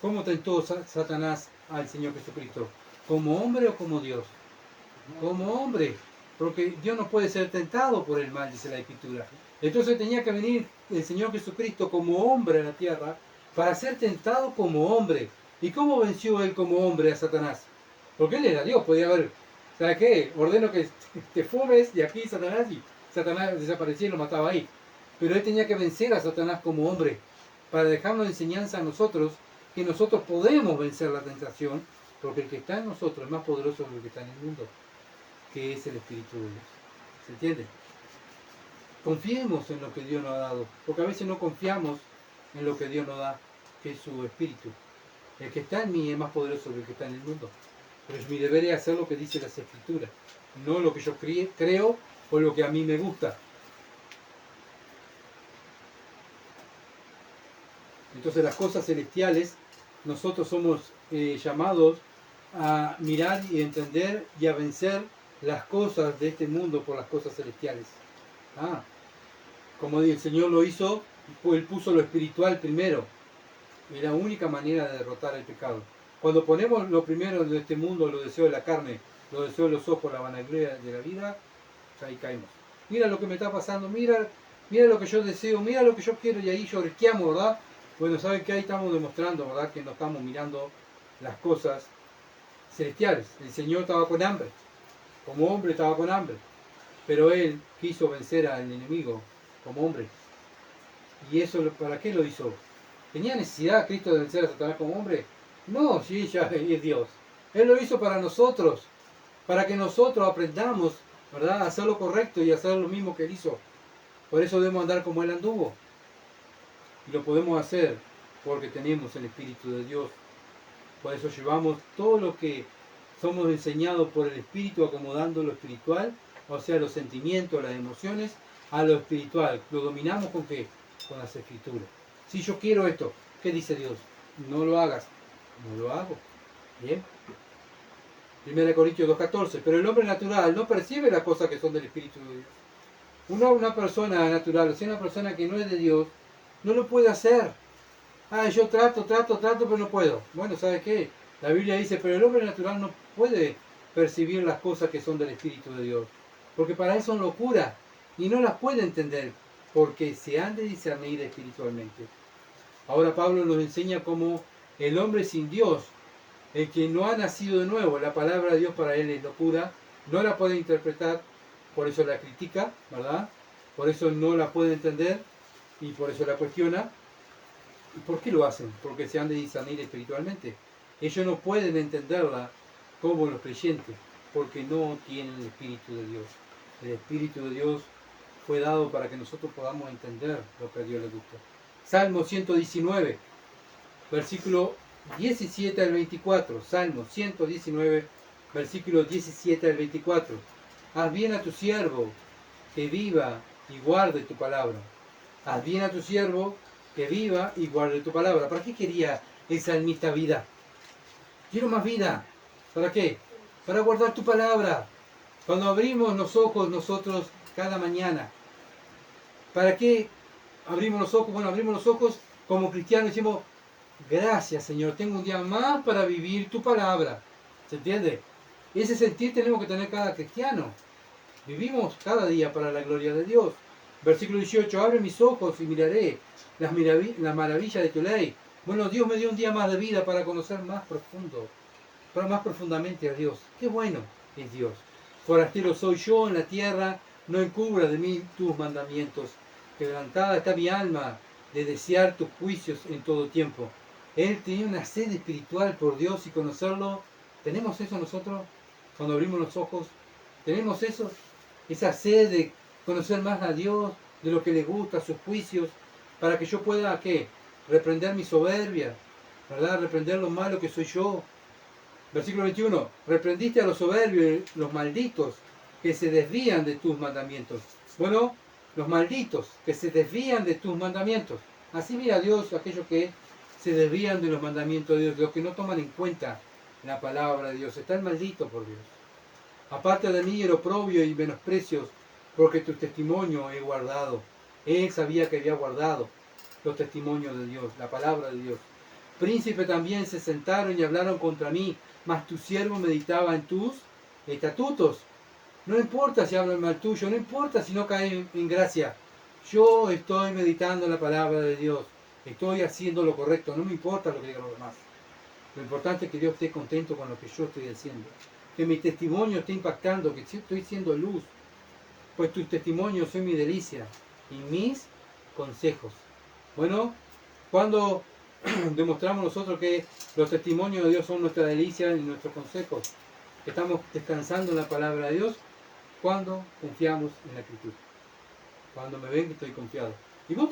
¿Cómo tentó Satanás al Señor Jesucristo? ¿Como hombre o como Dios? Como hombre. Porque Dios no puede ser tentado por el mal, dice la Escritura. Entonces tenía que venir el Señor Jesucristo como hombre a la tierra para ser tentado como hombre. ¿Y cómo venció él como hombre a Satanás? Porque él era Dios, podía haber, ¿sabes qué? Ordeno que te fumes de aquí, Satanás, y Satanás desaparecía y lo mataba ahí. Pero él tenía que vencer a Satanás como hombre para dejarnos enseñanza a nosotros que nosotros podemos vencer la tentación, porque el que está en nosotros es más poderoso que el que está en el mundo, que es el Espíritu de Dios. ¿Se entiende? confiemos en lo que Dios nos ha dado, porque a veces no confiamos en lo que Dios nos da, que es su Espíritu. El que está en mí es más poderoso que el que está en el mundo. Pero mi deber es hacer lo que dice las Escrituras, no lo que yo creo o lo que a mí me gusta. Entonces las cosas celestiales, nosotros somos llamados a mirar y entender y a vencer las cosas de este mundo por las cosas celestiales. Como el Señor lo hizo, Él puso lo espiritual primero. Es la única manera de derrotar el pecado. Cuando ponemos lo primero de este mundo, los deseos de la carne, los deseos de los ojos, la vanagloria de la vida, ahí caemos. Mira lo que me está pasando, mira lo que yo deseo, mira lo que yo quiero, y ahí lloriqueamos, ¿verdad? Bueno, ¿saben qué? Ahí estamos demostrando, ¿verdad? Que no estamos mirando las cosas celestiales. El Señor estaba con hambre, como hombre estaba con hambre, pero Él quiso vencer al enemigo como hombre. ¿Y eso para qué lo hizo? ¿Tenía necesidad Cristo de vencer a Satanás como hombre? No, sí, ya es Dios. Él lo hizo para nosotros, para que nosotros aprendamos, ¿verdad?, a hacer lo correcto y a hacer lo mismo que Él hizo. Por eso debemos andar como Él anduvo. Y lo podemos hacer porque tenemos el Espíritu de Dios. Por eso llevamos todo lo que somos enseñados por el Espíritu, acomodando lo espiritual, o sea, los sentimientos, las emociones, a lo espiritual. ¿Lo dominamos con qué? Con las Escrituras. Si yo quiero esto, ¿qué dice Dios? No lo hagas. No lo hago. Bien. 1 Corintios 2:14. Pero el hombre natural no percibe las cosas que son del Espíritu de Dios. Una persona natural, o sea, una persona que no es de Dios, no lo puede hacer. Yo trato, pero no puedo. Bueno, ¿sabe qué? La Biblia dice, pero el hombre natural no puede percibir las cosas que son del Espíritu de Dios, porque para él son locura, y no las puede entender, porque se han de discernir espiritualmente. Ahora Pablo nos enseña cómo el hombre sin Dios, el que no ha nacido de nuevo, la palabra de Dios para él es locura, no la puede interpretar, por eso la critica, ¿verdad? Por eso no la puede entender, y por eso la cuestiona. ¿Y por qué lo hacen? Porque se han de discernir espiritualmente. Ellos no pueden entenderla como los creyentes, porque no tienen el Espíritu de Dios. El Espíritu de Dios fue dado para que nosotros podamos entender lo que a Dios le gusta. Salmo 119, versículo 17 al 24. Salmo 119, versículo 17 al 24. Haz bien a tu siervo, que viva y guarde tu palabra. Haz bien a tu siervo, que viva y guarde tu palabra. ¿Para qué quería el salmista vida? Quiero más vida. ¿Para qué? Para guardar tu palabra. Cuando abrimos los ojos nosotros cada mañana, ¿para qué abrimos los ojos? Bueno, abrimos los ojos como cristianos y decimos, gracias Señor, tengo un día más para vivir tu palabra. ¿Se entiende? Ese sentir tenemos que tener cada cristiano. Vivimos cada día para la gloria de Dios. Versículo 18, abre mis ojos y miraré las maravillas de tu ley. Bueno, Dios me dio un día más de vida para conocer más profundamente a Dios. Qué bueno es Dios. Forastero soy yo en la tierra, no encubra de mí tus mandamientos. Quebrantada está mi alma de desear tus juicios en todo tiempo. Él tenía una sed espiritual por Dios y conocerlo. ¿Tenemos eso nosotros cuando abrimos los ojos? ¿Tenemos eso? Esa sed de conocer más a Dios, de lo que le gusta, sus juicios, para que yo pueda, ¿qué? Reprender mi soberbia, ¿verdad? Reprender lo malo que soy yo. Versículo 21, reprendiste a los soberbios, los malditos, que se desvían de tus mandamientos. Bueno, los malditos, que se desvían de tus mandamientos. Así mira Dios aquellos que se desvían de los mandamientos de Dios, los que no toman en cuenta la palabra de Dios. Están malditos por Dios. Aparte de mí el oprobio y menosprecios, porque tu testimonio he guardado. Él sabía que había guardado los testimonios de Dios, la palabra de Dios. Príncipe también se sentaron y hablaron contra mí, mas tu siervo meditaba en tus estatutos. No importa si hablan mal tuyo, no importa si no caen en gracia. Yo estoy meditando en la palabra de Dios. Estoy haciendo lo correcto, no me importa lo que digan los demás. Lo importante es que Dios esté contento con lo que yo estoy haciendo. Que mi testimonio esté impactando, que estoy siendo luz. Pues tus testimonios son mi delicia y mis consejos. Bueno, cuando demostramos nosotros que los testimonios de Dios son nuestra delicia y nuestros consejos, estamos descansando en la palabra de Dios, cuando confiamos en la Escritura. Cuando me ven que estoy confiado. ¿Y vos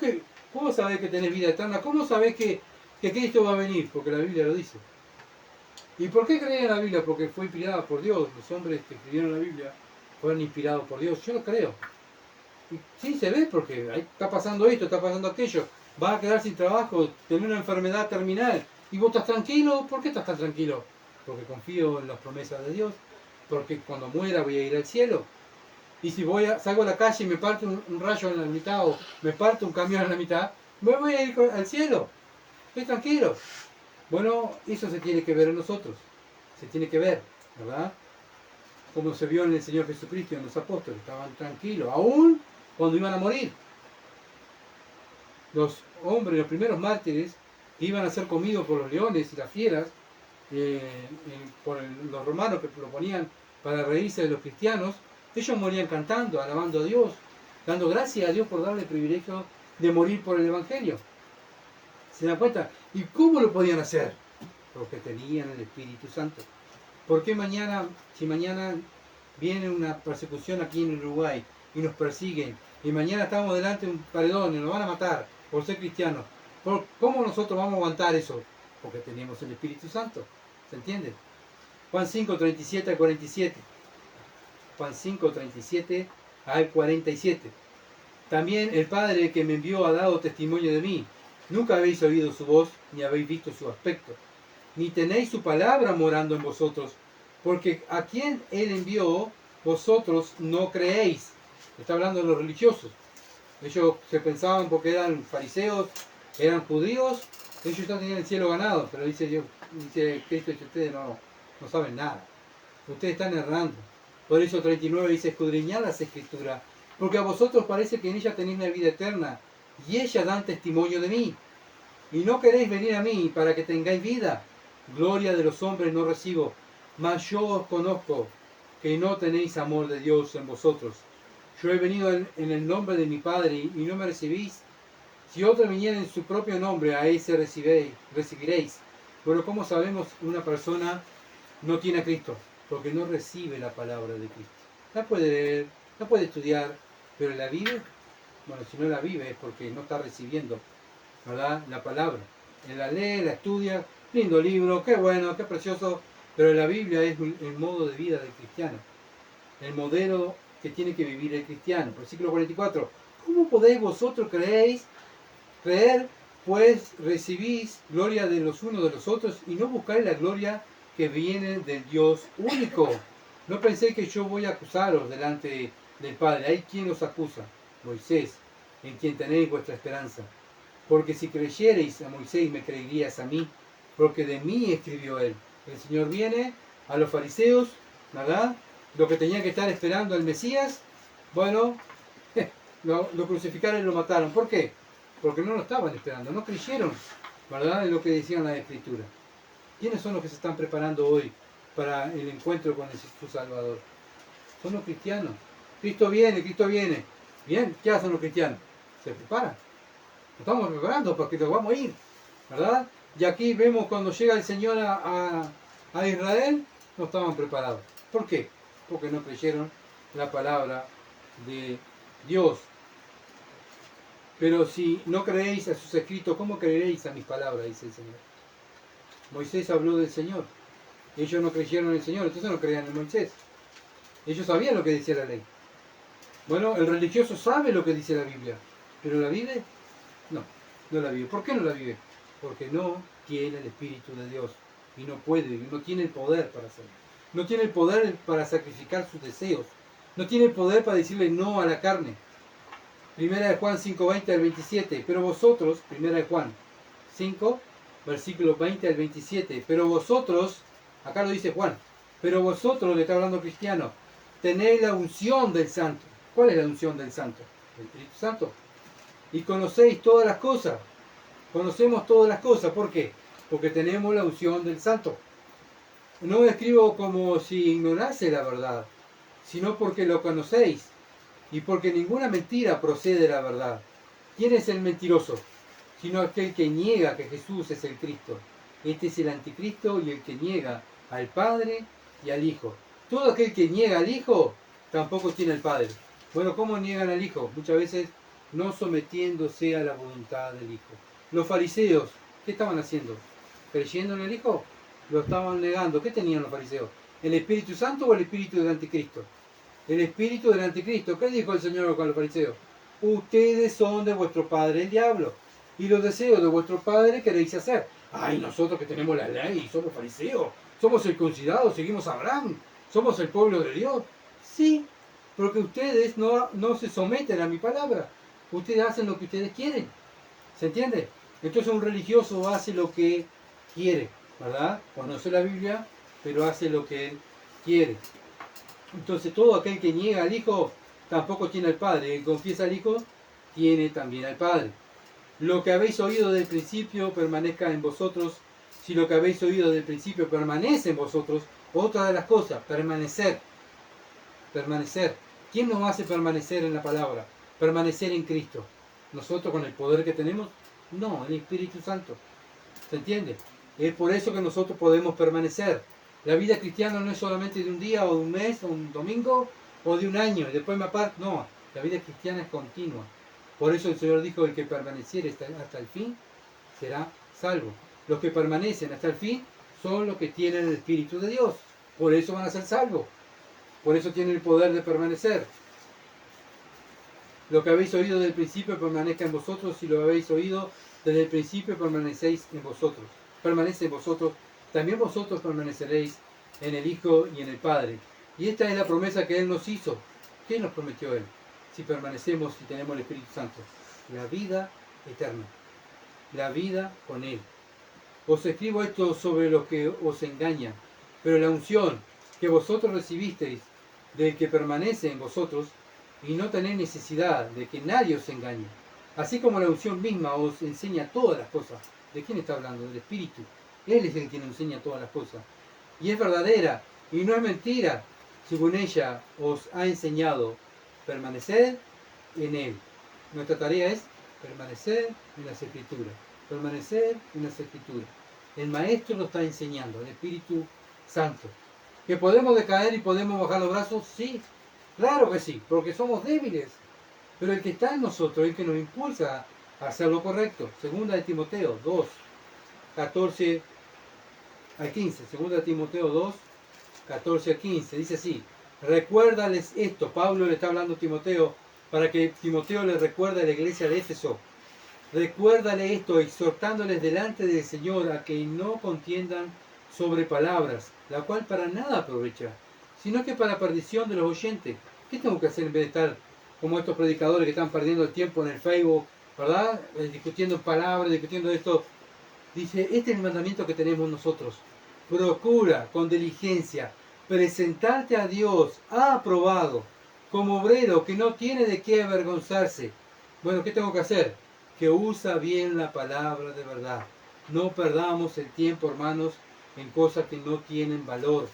cómo sabés que tenés vida eterna? ¿Cómo sabés que Cristo va a venir? Porque la Biblia lo dice. ¿Y por qué creí en la Biblia? Porque fue inspirada por Dios. Los hombres que escribieron la Biblia fueron inspirados por Dios. Yo lo creo. Y sí, se ve porque ahí está pasando esto, está pasando aquello. Vas a quedar sin trabajo, tenés una enfermedad terminal. ¿Y vos estás tranquilo? ¿Por qué estás tan tranquilo? Porque confío en las promesas de Dios. Porque cuando muera voy a ir al cielo. Y si salgo a la calle y me parte un rayo en la mitad o me parte un camión en la mitad, me voy a ir al cielo. Estoy tranquilo. Bueno, eso se tiene que ver en nosotros. Se tiene que ver, ¿verdad? Como se vio en el Señor Jesucristo y en los apóstoles. Estaban tranquilos, aún cuando iban a morir. Los hombres, los primeros mártires, iban a ser comidos por los leones y las fieras, por los romanos que lo ponían para reírse de los cristianos, ellos morían cantando, alabando a Dios, dando gracias a Dios por darle el privilegio de morir por el Evangelio. ¿Se dan cuenta? ¿Y cómo lo podían hacer? Porque tenían el Espíritu Santo. ¿Por qué si mañana viene una persecución aquí en Uruguay y nos persiguen, y mañana estamos delante de un paredón y nos van a matar por ser cristianos, ¿cómo nosotros vamos a aguantar eso? Porque tenemos el Espíritu Santo. ¿Se entiende? Juan 5, 37 al 47. Juan 5, 37 al 47. También el Padre que me envió ha dado testimonio de mí. Nunca habéis oído su voz, ni habéis visto su aspecto, ni tenéis su palabra morando en vosotros, porque a quien Él envió, vosotros no creéis. Está hablando de los religiosos. Ellos se pensaban porque eran fariseos, eran judíos, ellos ya tenían el cielo ganado, pero dice Cristo, dice, ustedes no saben nada. Ustedes están errando. Por eso 39 dice, escudriñad las Escrituras, porque a vosotros parece que en ella tenéis la vida eterna, y ellas dan testimonio de mí. Y no queréis venir a mí para que tengáis vida. Gloria de los hombres no recibo, mas yo os conozco, que no tenéis amor de Dios en vosotros. Yo he venido en el nombre de mi Padre y no me recibís. Si otro viniera en su propio nombre, a ese recibiréis. Bueno, ¿cómo sabemos que una persona no tiene a Cristo? Porque no recibe la palabra de Cristo. La puede leer, la puede estudiar, pero la vive. Bueno, si no la vive es porque no está recibiendo, ¿verdad?, la palabra. Él la lee, la estudia, lindo libro, qué bueno, qué precioso, pero la Biblia es el modo de vida del cristiano, el modelo que tiene que vivir el cristiano. Versículo 44. ¿Cómo podéis vosotros creer, pues recibís gloria de los unos de los otros y no buscáis la gloria que viene del Dios único? No penséis que yo voy a acusaros delante del Padre. ¿Hay quien os acusa? Moisés, en quien tenéis vuestra esperanza. Porque si creyereis a Moisés, me creerías a mí, porque de mí escribió él. El Señor viene a los fariseos, ¿verdad? Lo que tenían que estar esperando al Mesías, bueno, lo crucificaron y lo mataron. ¿Por qué? Porque no lo estaban esperando, no creyeron, ¿verdad?, en lo que decían las Escrituras. ¿Quiénes son los que se están preparando hoy para el encuentro con su Salvador? Son los cristianos. Cristo viene, Cristo viene. Bien, ¿qué hacen los cristianos? Se preparan. Nos estamos preparando porque nos vamos a ir, ¿verdad? Y aquí vemos cuando llega el Señor a Israel, no estaban preparados. ¿Por qué? Porque no creyeron la palabra de Dios. Pero si no creéis a sus escritos, ¿cómo creeréis a mis palabras?, dice el Señor. Moisés habló del Señor. Ellos no creyeron en el Señor, entonces no creían en Moisés. Ellos sabían lo que decía la ley. Bueno, el religioso sabe lo que dice la Biblia, pero ¿la vive? No la vive. ¿Por qué no la vive? Porque no tiene el Espíritu de Dios y no puede, no tiene el poder para hacerlo. No tiene el poder para sacrificar sus deseos. No tiene el poder para decirle no a la carne. Primera de Juan 5, 20 al 27. Pero vosotros, Primera de Juan 5, versículos 20 al 27. Pero vosotros, acá lo dice Juan, pero vosotros, le está hablando cristiano, tenéis la unción del Santo. ¿Cuál es la unción del Santo? El Espíritu Santo. Y conocéis todas las cosas. Conocemos todas las cosas. ¿Por qué? Porque tenemos la unción del Santo. No escribo como si ignorase la verdad, sino porque lo conocéis y porque ninguna mentira procede de la verdad. ¿Quién es el mentiroso? Sino aquel que niega que Jesús es el Cristo. Este es el anticristo y el que niega al Padre y al Hijo. Todo aquel que niega al Hijo tampoco tiene al Padre. Bueno, ¿cómo niegan al Hijo? Muchas veces no sometiéndose a la voluntad del Hijo. Los fariseos, ¿qué estaban haciendo? ¿Creyendo en el Hijo? Lo estaban negando. ¿Qué tenían los fariseos? ¿El Espíritu Santo o el Espíritu del Anticristo? El Espíritu del Anticristo. ¿Qué dijo el Señor con los fariseos? Ustedes son de vuestro padre el diablo, y los deseos de vuestro padre queréis hacer. Ay, nosotros que tenemos la ley, somos fariseos, somos circuncidados, seguimos a Abraham, somos el pueblo de Dios. Sí, porque ustedes no se someten a mi palabra. Ustedes hacen lo que ustedes quieren. ¿Se entiende? Entonces un religioso hace lo que quiere, ¿verdad? Conoce la Biblia, pero hace lo que él quiere. Entonces todo aquel que niega al Hijo tampoco tiene al Padre. El que confiesa al Hijo tiene también al Padre. Lo que habéis oído del principio permanezca en vosotros. Si lo que habéis oído del principio permanece en vosotros, otra de las cosas, permanecer. Permanecer. ¿Quién nos hace permanecer en la palabra? Permanecer en Cristo. ¿Nosotros con el poder que tenemos? No, el Espíritu Santo. ¿Se entiende? Es por eso que nosotros podemos permanecer. La vida cristiana no es solamente de un día o de un mes o un domingo o de un año y después me aparto. No, la vida cristiana es continua. Por eso el Señor dijo, el que permaneciere hasta el fin será salvo. Los que permanecen hasta el fin son los que tienen el Espíritu de Dios. Por eso van a ser salvos. Por eso tienen el poder de permanecer. Lo que habéis oído del principio permanezca en vosotros. Si lo habéis oído desde el principio permanecéis en vosotros. Permanece en vosotros. También vosotros permaneceréis en el Hijo y en el Padre. Y esta es la promesa que Él nos hizo. ¿Qué nos prometió Él? Si permanecemos y tenemos el Espíritu Santo. La vida eterna. La vida con Él. Os escribo esto sobre los que os engañan. Pero la unción que vosotros recibisteis del que permanece en vosotros, y no tenéis necesidad de que nadie os engañe. Así como la unción misma os enseña todas las cosas. ¿De quién está hablando? Del Espíritu. Él es el que nos enseña todas las cosas. Y es verdadera, y no es mentira. Según ella os ha enseñado, permanecer en Él. Nuestra tarea es permanecer en las Escrituras. Permanecer en las Escrituras. El Maestro lo está enseñando, el Espíritu Santo. ¿Que podemos decaer y podemos bajar los brazos? Sí, claro que sí, porque somos débiles. Pero el que está en nosotros es el que nos impulsa a hacer lo correcto. Segunda de Timoteo 2, 14 al 15. Segunda de Timoteo 2, 14 al 15. Dice así: recuérdales esto. Pablo le está hablando a Timoteo para que Timoteo le recuerde a la iglesia de Éfeso. Recuérdale esto, exhortándoles delante del Señor a que no contiendan sobre palabras, la cual para nada aprovecha, sino que para perdición de los oyentes. ¿Qué tengo que hacer en vez de estar como estos predicadores que están perdiendo el tiempo en el Facebook, ¿verdad? Discutiendo palabras, discutiendo esto. Dice, este es el mandamiento que tenemos nosotros. Procura con diligencia presentarte a Dios aprobado, como obrero que no tiene de qué avergonzarse. Bueno, ¿qué tengo que hacer? Que usa bien la palabra de verdad. No perdamos el tiempo, hermanos, en cosas que no tienen valor.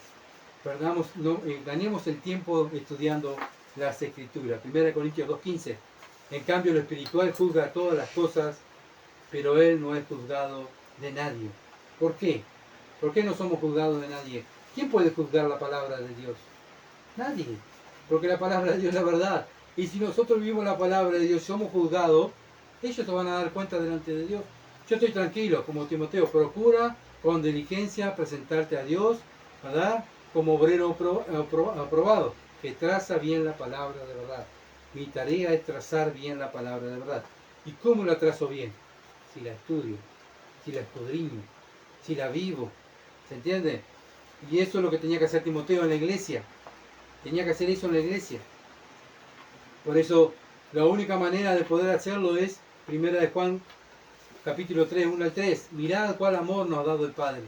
Ganemos el tiempo estudiando las Escrituras. 1 Corintios 2:15. En cambio, lo espiritual juzga todas las cosas, pero Él no es juzgado de nadie. ¿Por qué? ¿Por qué no somos juzgados de nadie? ¿Quién puede juzgar la palabra de Dios? Nadie. Porque la palabra de Dios es la verdad. Y si nosotros vivimos la palabra de Dios y somos juzgados, ellos se van a dar cuenta delante de Dios. Yo estoy tranquilo, como Timoteo. Procura con diligencia presentarte a Dios, ¿verdad? Como obrero aprobado, que traza bien la palabra de verdad. Mi tarea es trazar bien la palabra de verdad. ¿Y cómo la trazo bien? Si la estudio, si la escudriño, si la vivo. ¿Se entiende? Y eso es lo que tenía que hacer Timoteo en la iglesia. Tenía que hacer eso en la iglesia. Por eso, la única manera de poder hacerlo es 1 de Juan, capítulo 3, 1 al 3. Mirad cuál amor nos ha dado el Padre.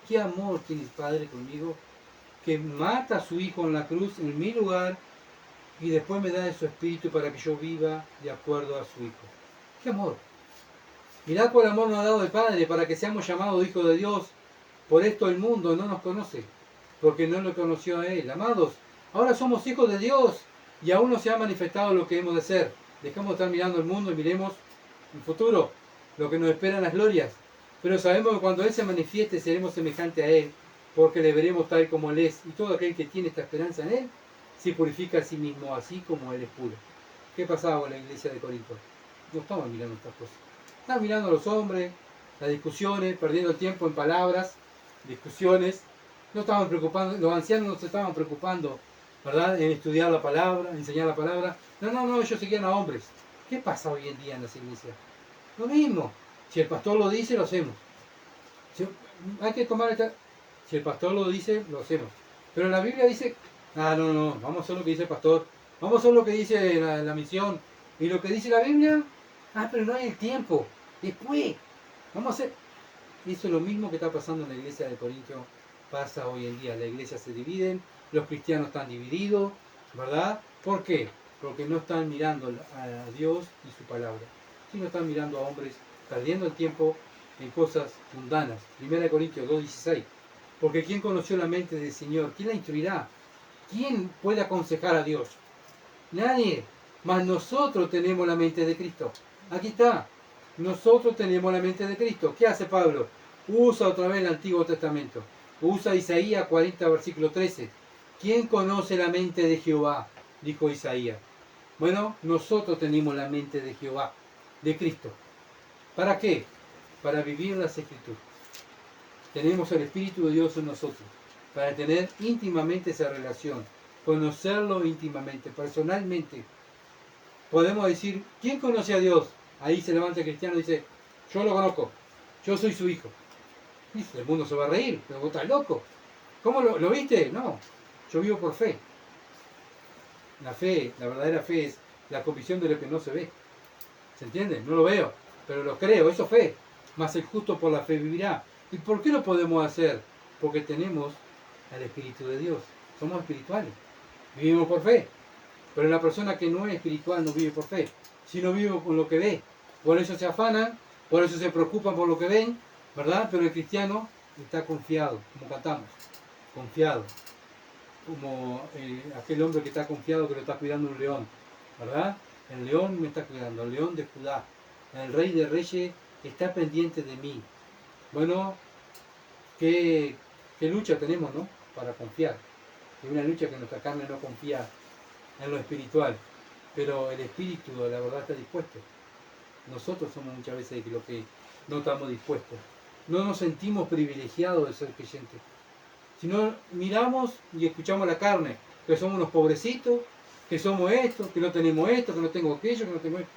¿Qué amor tiene el Padre conmigo? Que mata a su Hijo en la cruz en mi lugar y después me da de su Espíritu para que yo viva de acuerdo a su Hijo. ¡Qué amor! Mirad cuál amor nos ha dado el Padre para que seamos llamados hijos de Dios. Por esto el mundo no nos conoce, porque no lo conoció a Él. Amados, ahora somos hijos de Dios y aún no se ha manifestado lo que hemos de ser. Dejemos de estar mirando el mundo y miremos el futuro, lo que nos espera en las glorias. Pero sabemos que cuando Él se manifieste seremos semejantes a Él, porque le veremos tal como Él es. Y todo aquel que tiene esta esperanza en Él se purifica a sí mismo, así como Él es puro. ¿Qué pasaba con la iglesia de Corinto? No estaban mirando estas cosas. Estaban mirando a los hombres, las discusiones, perdiendo el tiempo en palabras, discusiones. No estaban preocupando, los ancianos no se estaban preocupando, ¿verdad?, en estudiar la palabra, enseñar la palabra. No, ellos seguían a hombres. ¿Qué pasa hoy en día en las iglesias? Lo mismo. Si el pastor lo dice, lo hacemos. Hay que tomar esta... Si el pastor lo dice, lo hacemos. Pero la Biblia dice, no, vamos a hacer lo que dice el pastor, vamos a hacer lo que dice la misión. Y lo que dice la Biblia, pero no hay el tiempo. Después, vamos a hacer... Eso es lo mismo que está pasando en la iglesia de Corinto, pasa hoy en día. La iglesia se divide, los cristianos están divididos, ¿verdad? ¿Por qué? Porque no están mirando a Dios y su palabra, sino están mirando a hombres, perdiendo el tiempo en cosas mundanas. 1 Corintios 2:16. Porque ¿quién conoció la mente del Señor? ¿Quién la instruirá? ¿Quién puede aconsejar a Dios? Nadie. Mas nosotros tenemos la mente de Cristo. Aquí está. Nosotros tenemos la mente de Cristo. ¿Qué hace Pablo? Usa otra vez el Antiguo Testamento. Usa Isaías 40, versículo 13. ¿Quién conoce la mente de Jehová? Dijo Isaías. Bueno, nosotros tenemos la mente de Jehová, de Cristo. ¿Para qué? Para vivir las Escrituras. Tenemos el Espíritu de Dios en nosotros, para tener íntimamente esa relación, conocerlo íntimamente, personalmente. Podemos decir, ¿quién conoce a Dios? Ahí se levanta el cristiano y dice, yo lo conozco, yo soy su hijo. Y el mundo se va a reír, pero vos estás loco. ¿Cómo lo viste? No, yo vivo por fe. La fe, la verdadera fe es la convicción de lo que no se ve. ¿Se entiende? No lo veo, pero lo creo, eso es fe. Mas el justo por la fe vivirá. ¿Y por qué lo podemos hacer? Porque tenemos al Espíritu de Dios. Somos espirituales. Vivimos por fe. Pero la persona que no es espiritual no vive por fe, sino vive con lo que ve. Por eso se afanan, por eso se preocupan por lo que ven, ¿verdad? Pero el cristiano está confiado, como cantamos, confiado. Como aquel hombre que está confiado que lo está cuidando un león, ¿verdad? El león me está cuidando, el león de Judá. El rey de reyes está pendiente de mí. Bueno, ¿qué lucha tenemos, no? Para confiar. Es una lucha que nuestra carne no confía en lo espiritual, pero el espíritu, la verdad, está dispuesto. Nosotros somos muchas veces los que no estamos dispuestos. No nos sentimos privilegiados de ser creyentes, sino miramos y escuchamos la carne, que somos unos pobrecitos, que somos esto, que no tenemos esto, que no tengo aquello, que no tengo esto.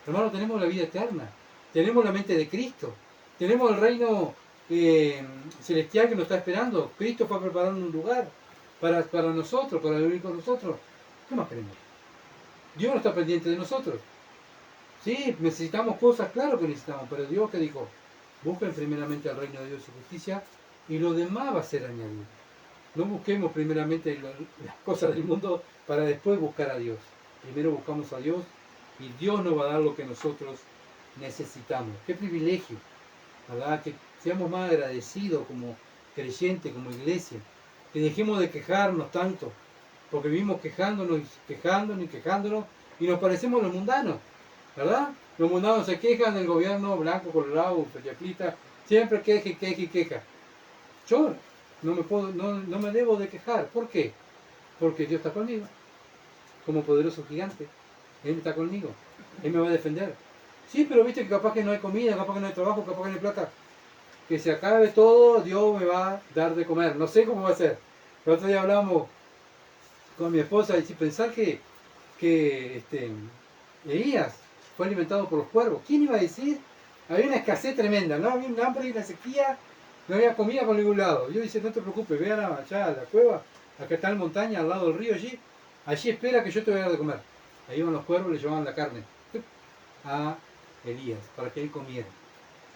Hermano, tenemos la vida eterna, tenemos la mente de Cristo, tenemos el reino celestial que nos está esperando. Cristo fue preparando un lugar para nosotros, para vivir con nosotros. ¿Qué más queremos? Dios no está pendiente de nosotros. Sí, necesitamos cosas, claro que necesitamos, pero Dios que dijo, busquen primeramente el reino de Dios y su justicia, y lo demás va a ser añadido. No busquemos primeramente las cosas del mundo para después buscar a Dios. Primero buscamos a Dios y Dios nos va a dar lo que nosotros necesitamos. Qué privilegio, ¿verdad? Que seamos más agradecidos como creyentes, como iglesia. Que dejemos de quejarnos tanto, porque vivimos quejándonos y nos parecemos los mundanos, ¿verdad? Los mundanos se quejan del gobierno blanco, colorado, fechaplita, siempre queja. Yo no me debo de quejar. ¿Por qué? Porque Dios está conmigo, como poderoso gigante. Él está conmigo, Él me va a defender. Sí, pero viste que capaz que no hay comida, capaz que no hay trabajo, capaz que no hay plata. Que se acabe todo, Dios me va a dar de comer. No sé cómo va a ser. El otro día hablamos con mi esposa y pensar que Elías fue alimentado por los cuervos. ¿Quién iba a decir? Había una escasez tremenda, ¿no? Había un hambre y una sequía, no había comida por ningún lado. Yo dice, no te preocupes, ve allá a la cueva, acá está la montaña, al lado del río allí espera que yo te voy a dar de comer. Ahí iban los cuervos y le llevaban la carne a Elías, para que él comiera,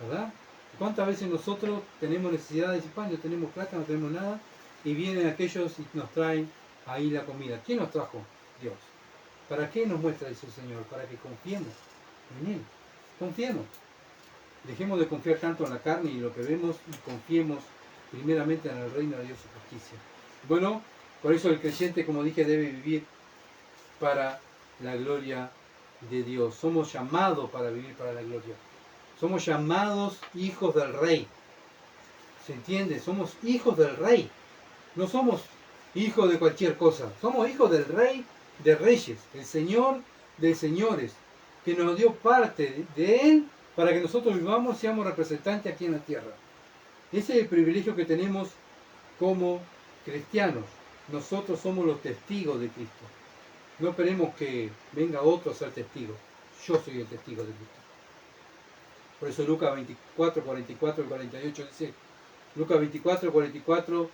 ¿verdad? ¿Cuántas veces nosotros tenemos necesidad de decir, pan, no tenemos plata, no tenemos nada, y vienen aquellos y nos traen ahí la comida? ¿Quién nos trajo? Dios. ¿Para qué nos muestra eso el Señor? Para que confiemos en Él. Confiemos. Dejemos de confiar tanto en la carne y lo que vemos y confiemos primeramente en el reino de Dios y justicia. Bueno, por eso el creyente, como dije, debe vivir para la gloria de Dios. Somos llamados para vivir para la gloria. Somos llamados hijos del Rey. ¿Se entiende? Somos hijos del Rey. No somos hijos de cualquier cosa. Somos hijos del Rey de Reyes, el Señor de Señores, que nos dio parte de Él para que nosotros vivamos, seamos representantes aquí en la tierra. Ese es el privilegio que tenemos como cristianos. Nosotros somos los testigos de Cristo. No esperemos que venga otro a ser testigo. Yo soy el testigo de Cristo. Por eso Lucas 24, 44 y 48 dice, Lucas 24, 44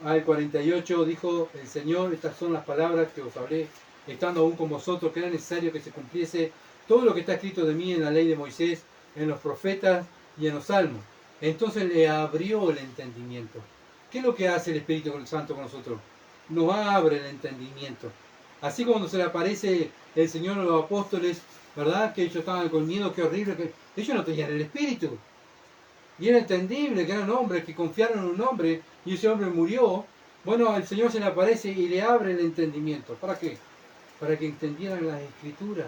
al 48 dijo el Señor, estas son las palabras que os hablé, estando aún con vosotros, que era necesario que se cumpliese todo lo que está escrito de mí en la ley de Moisés, en los profetas y en los salmos. Entonces le abrió el entendimiento. ¿Qué es lo que hace el Espíritu Santo con nosotros? Nos abre el entendimiento. Así como cuando se le aparece el Señor a los apóstoles, ¿verdad? Que ellos estaban con miedo, qué horrible, que ellos no tenían el Espíritu. Y era entendible que eran hombres que confiaron en un hombre y ese hombre murió. Bueno, el Señor se le aparece y le abre el entendimiento. ¿Para qué? Para que entendieran las Escrituras.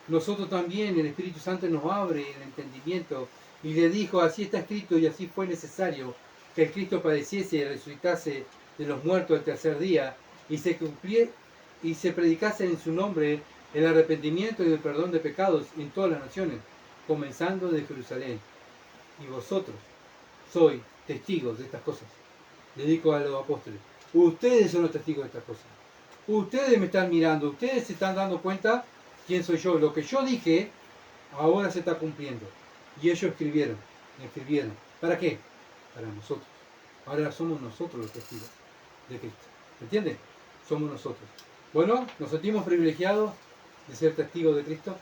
Nosotros también, el Espíritu Santo nos abre el entendimiento y le dijo, así está escrito y así fue necesario que el Cristo padeciese y resucitase de los muertos el tercer día y se predicase en su nombre el arrepentimiento y el perdón de pecados en todas las naciones, comenzando de Jerusalén. Y vosotros sois testigos de estas cosas. Le digo a los apóstoles, ustedes son los testigos de estas cosas. Ustedes me están mirando, ustedes se están dando cuenta quién soy yo. Lo que yo dije, ahora se está cumpliendo. Y ellos escribieron. ¿Para qué? Para nosotros. Ahora somos nosotros los testigos de Cristo. ¿Me entienden? Somos nosotros. Bueno, ¿nos sentimos privilegiados de ser testigos de Cristo?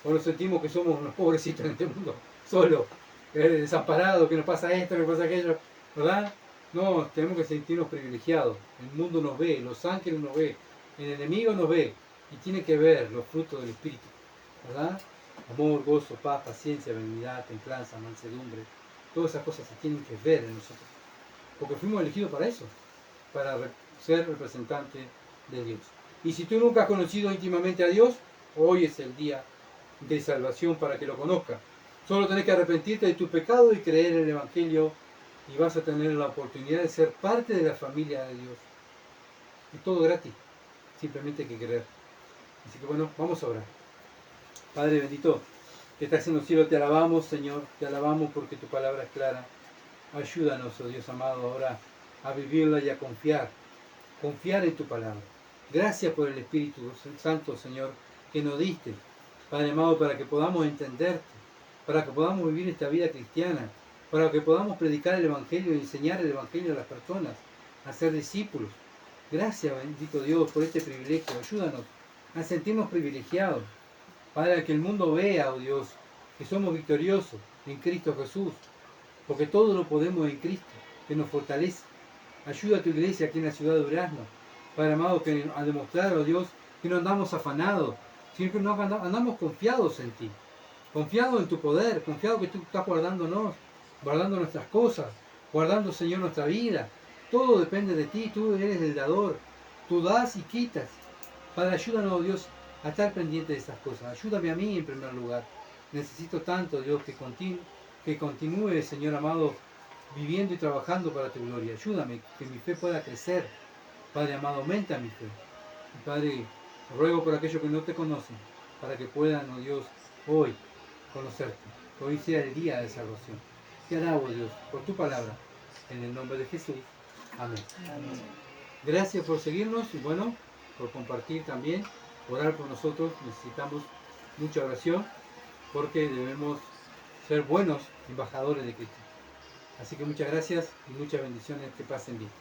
¿O nos sentimos que somos unos pobrecitos en este mundo? Solos, desamparados, que nos pasa esto, que nos pasa aquello, ¿verdad? No, tenemos que sentirnos privilegiados. El mundo nos ve, los ángeles nos ve, el enemigo nos ve y tiene que ver los frutos del Espíritu, ¿verdad? Amor, gozo, paz, paciencia, benignidad, templanza, mansedumbre. Todas esas cosas se tienen que ver en nosotros. Porque fuimos elegidos para eso, para ser representantes de Dios. Y si tú nunca has conocido íntimamente a Dios, hoy es el día de salvación para que lo conozcas. Solo tenés que arrepentirte de tu pecado y creer en el Evangelio y vas a tener la oportunidad de ser parte de la familia de Dios. Es todo gratis, simplemente hay que creer. Así que bueno, vamos a orar. Padre bendito, que estás en los cielos, te alabamos, Señor, te alabamos porque tu palabra es clara. Ayúdanos, oh Dios amado, ahora a vivirla y a confiar en tu palabra. Gracias por el Espíritu Santo, Señor, que nos diste, Padre amado, para que podamos entenderte, para que podamos vivir esta vida cristiana, para que podamos predicar el Evangelio y enseñar el Evangelio a las personas, a ser discípulos. Gracias, bendito Dios, por este privilegio. Ayúdanos a sentirnos privilegiados, para que el mundo vea, oh Dios, que somos victoriosos en Cristo Jesús, porque todo lo podemos en Cristo, que nos fortalece. Ayuda a tu iglesia aquí en la ciudad de Durazno, Padre amado, que a demostrar, oh Dios, que no andamos afanados, sino que andamos confiados en ti, confiados en tu poder, confiados que tú estás guardándonos, guardando nuestras cosas, guardando, Señor, nuestra vida. Todo depende de ti, tú eres el dador, tú das y quitas. Padre, ayúdanos, oh Dios, a estar pendiente de estas cosas. Ayúdame a mí en primer lugar. Necesito tanto, Dios, que continúe, Señor amado, viviendo y trabajando para tu gloria. Ayúdame, que mi fe pueda crecer. Padre amado, aumenta mi fe. Y Padre, ruego por aquellos que no te conocen, para que puedan, oh Dios, hoy conocerte. Que hoy sea el día de salvación. Te alabo, Dios, por tu palabra. En el nombre de Jesús. Amén. Amén. Gracias por seguirnos y bueno, por compartir también, orar por nosotros. Necesitamos mucha oración porque debemos ser buenos embajadores de Cristo. Así que muchas gracias y muchas bendiciones, que pasen bien.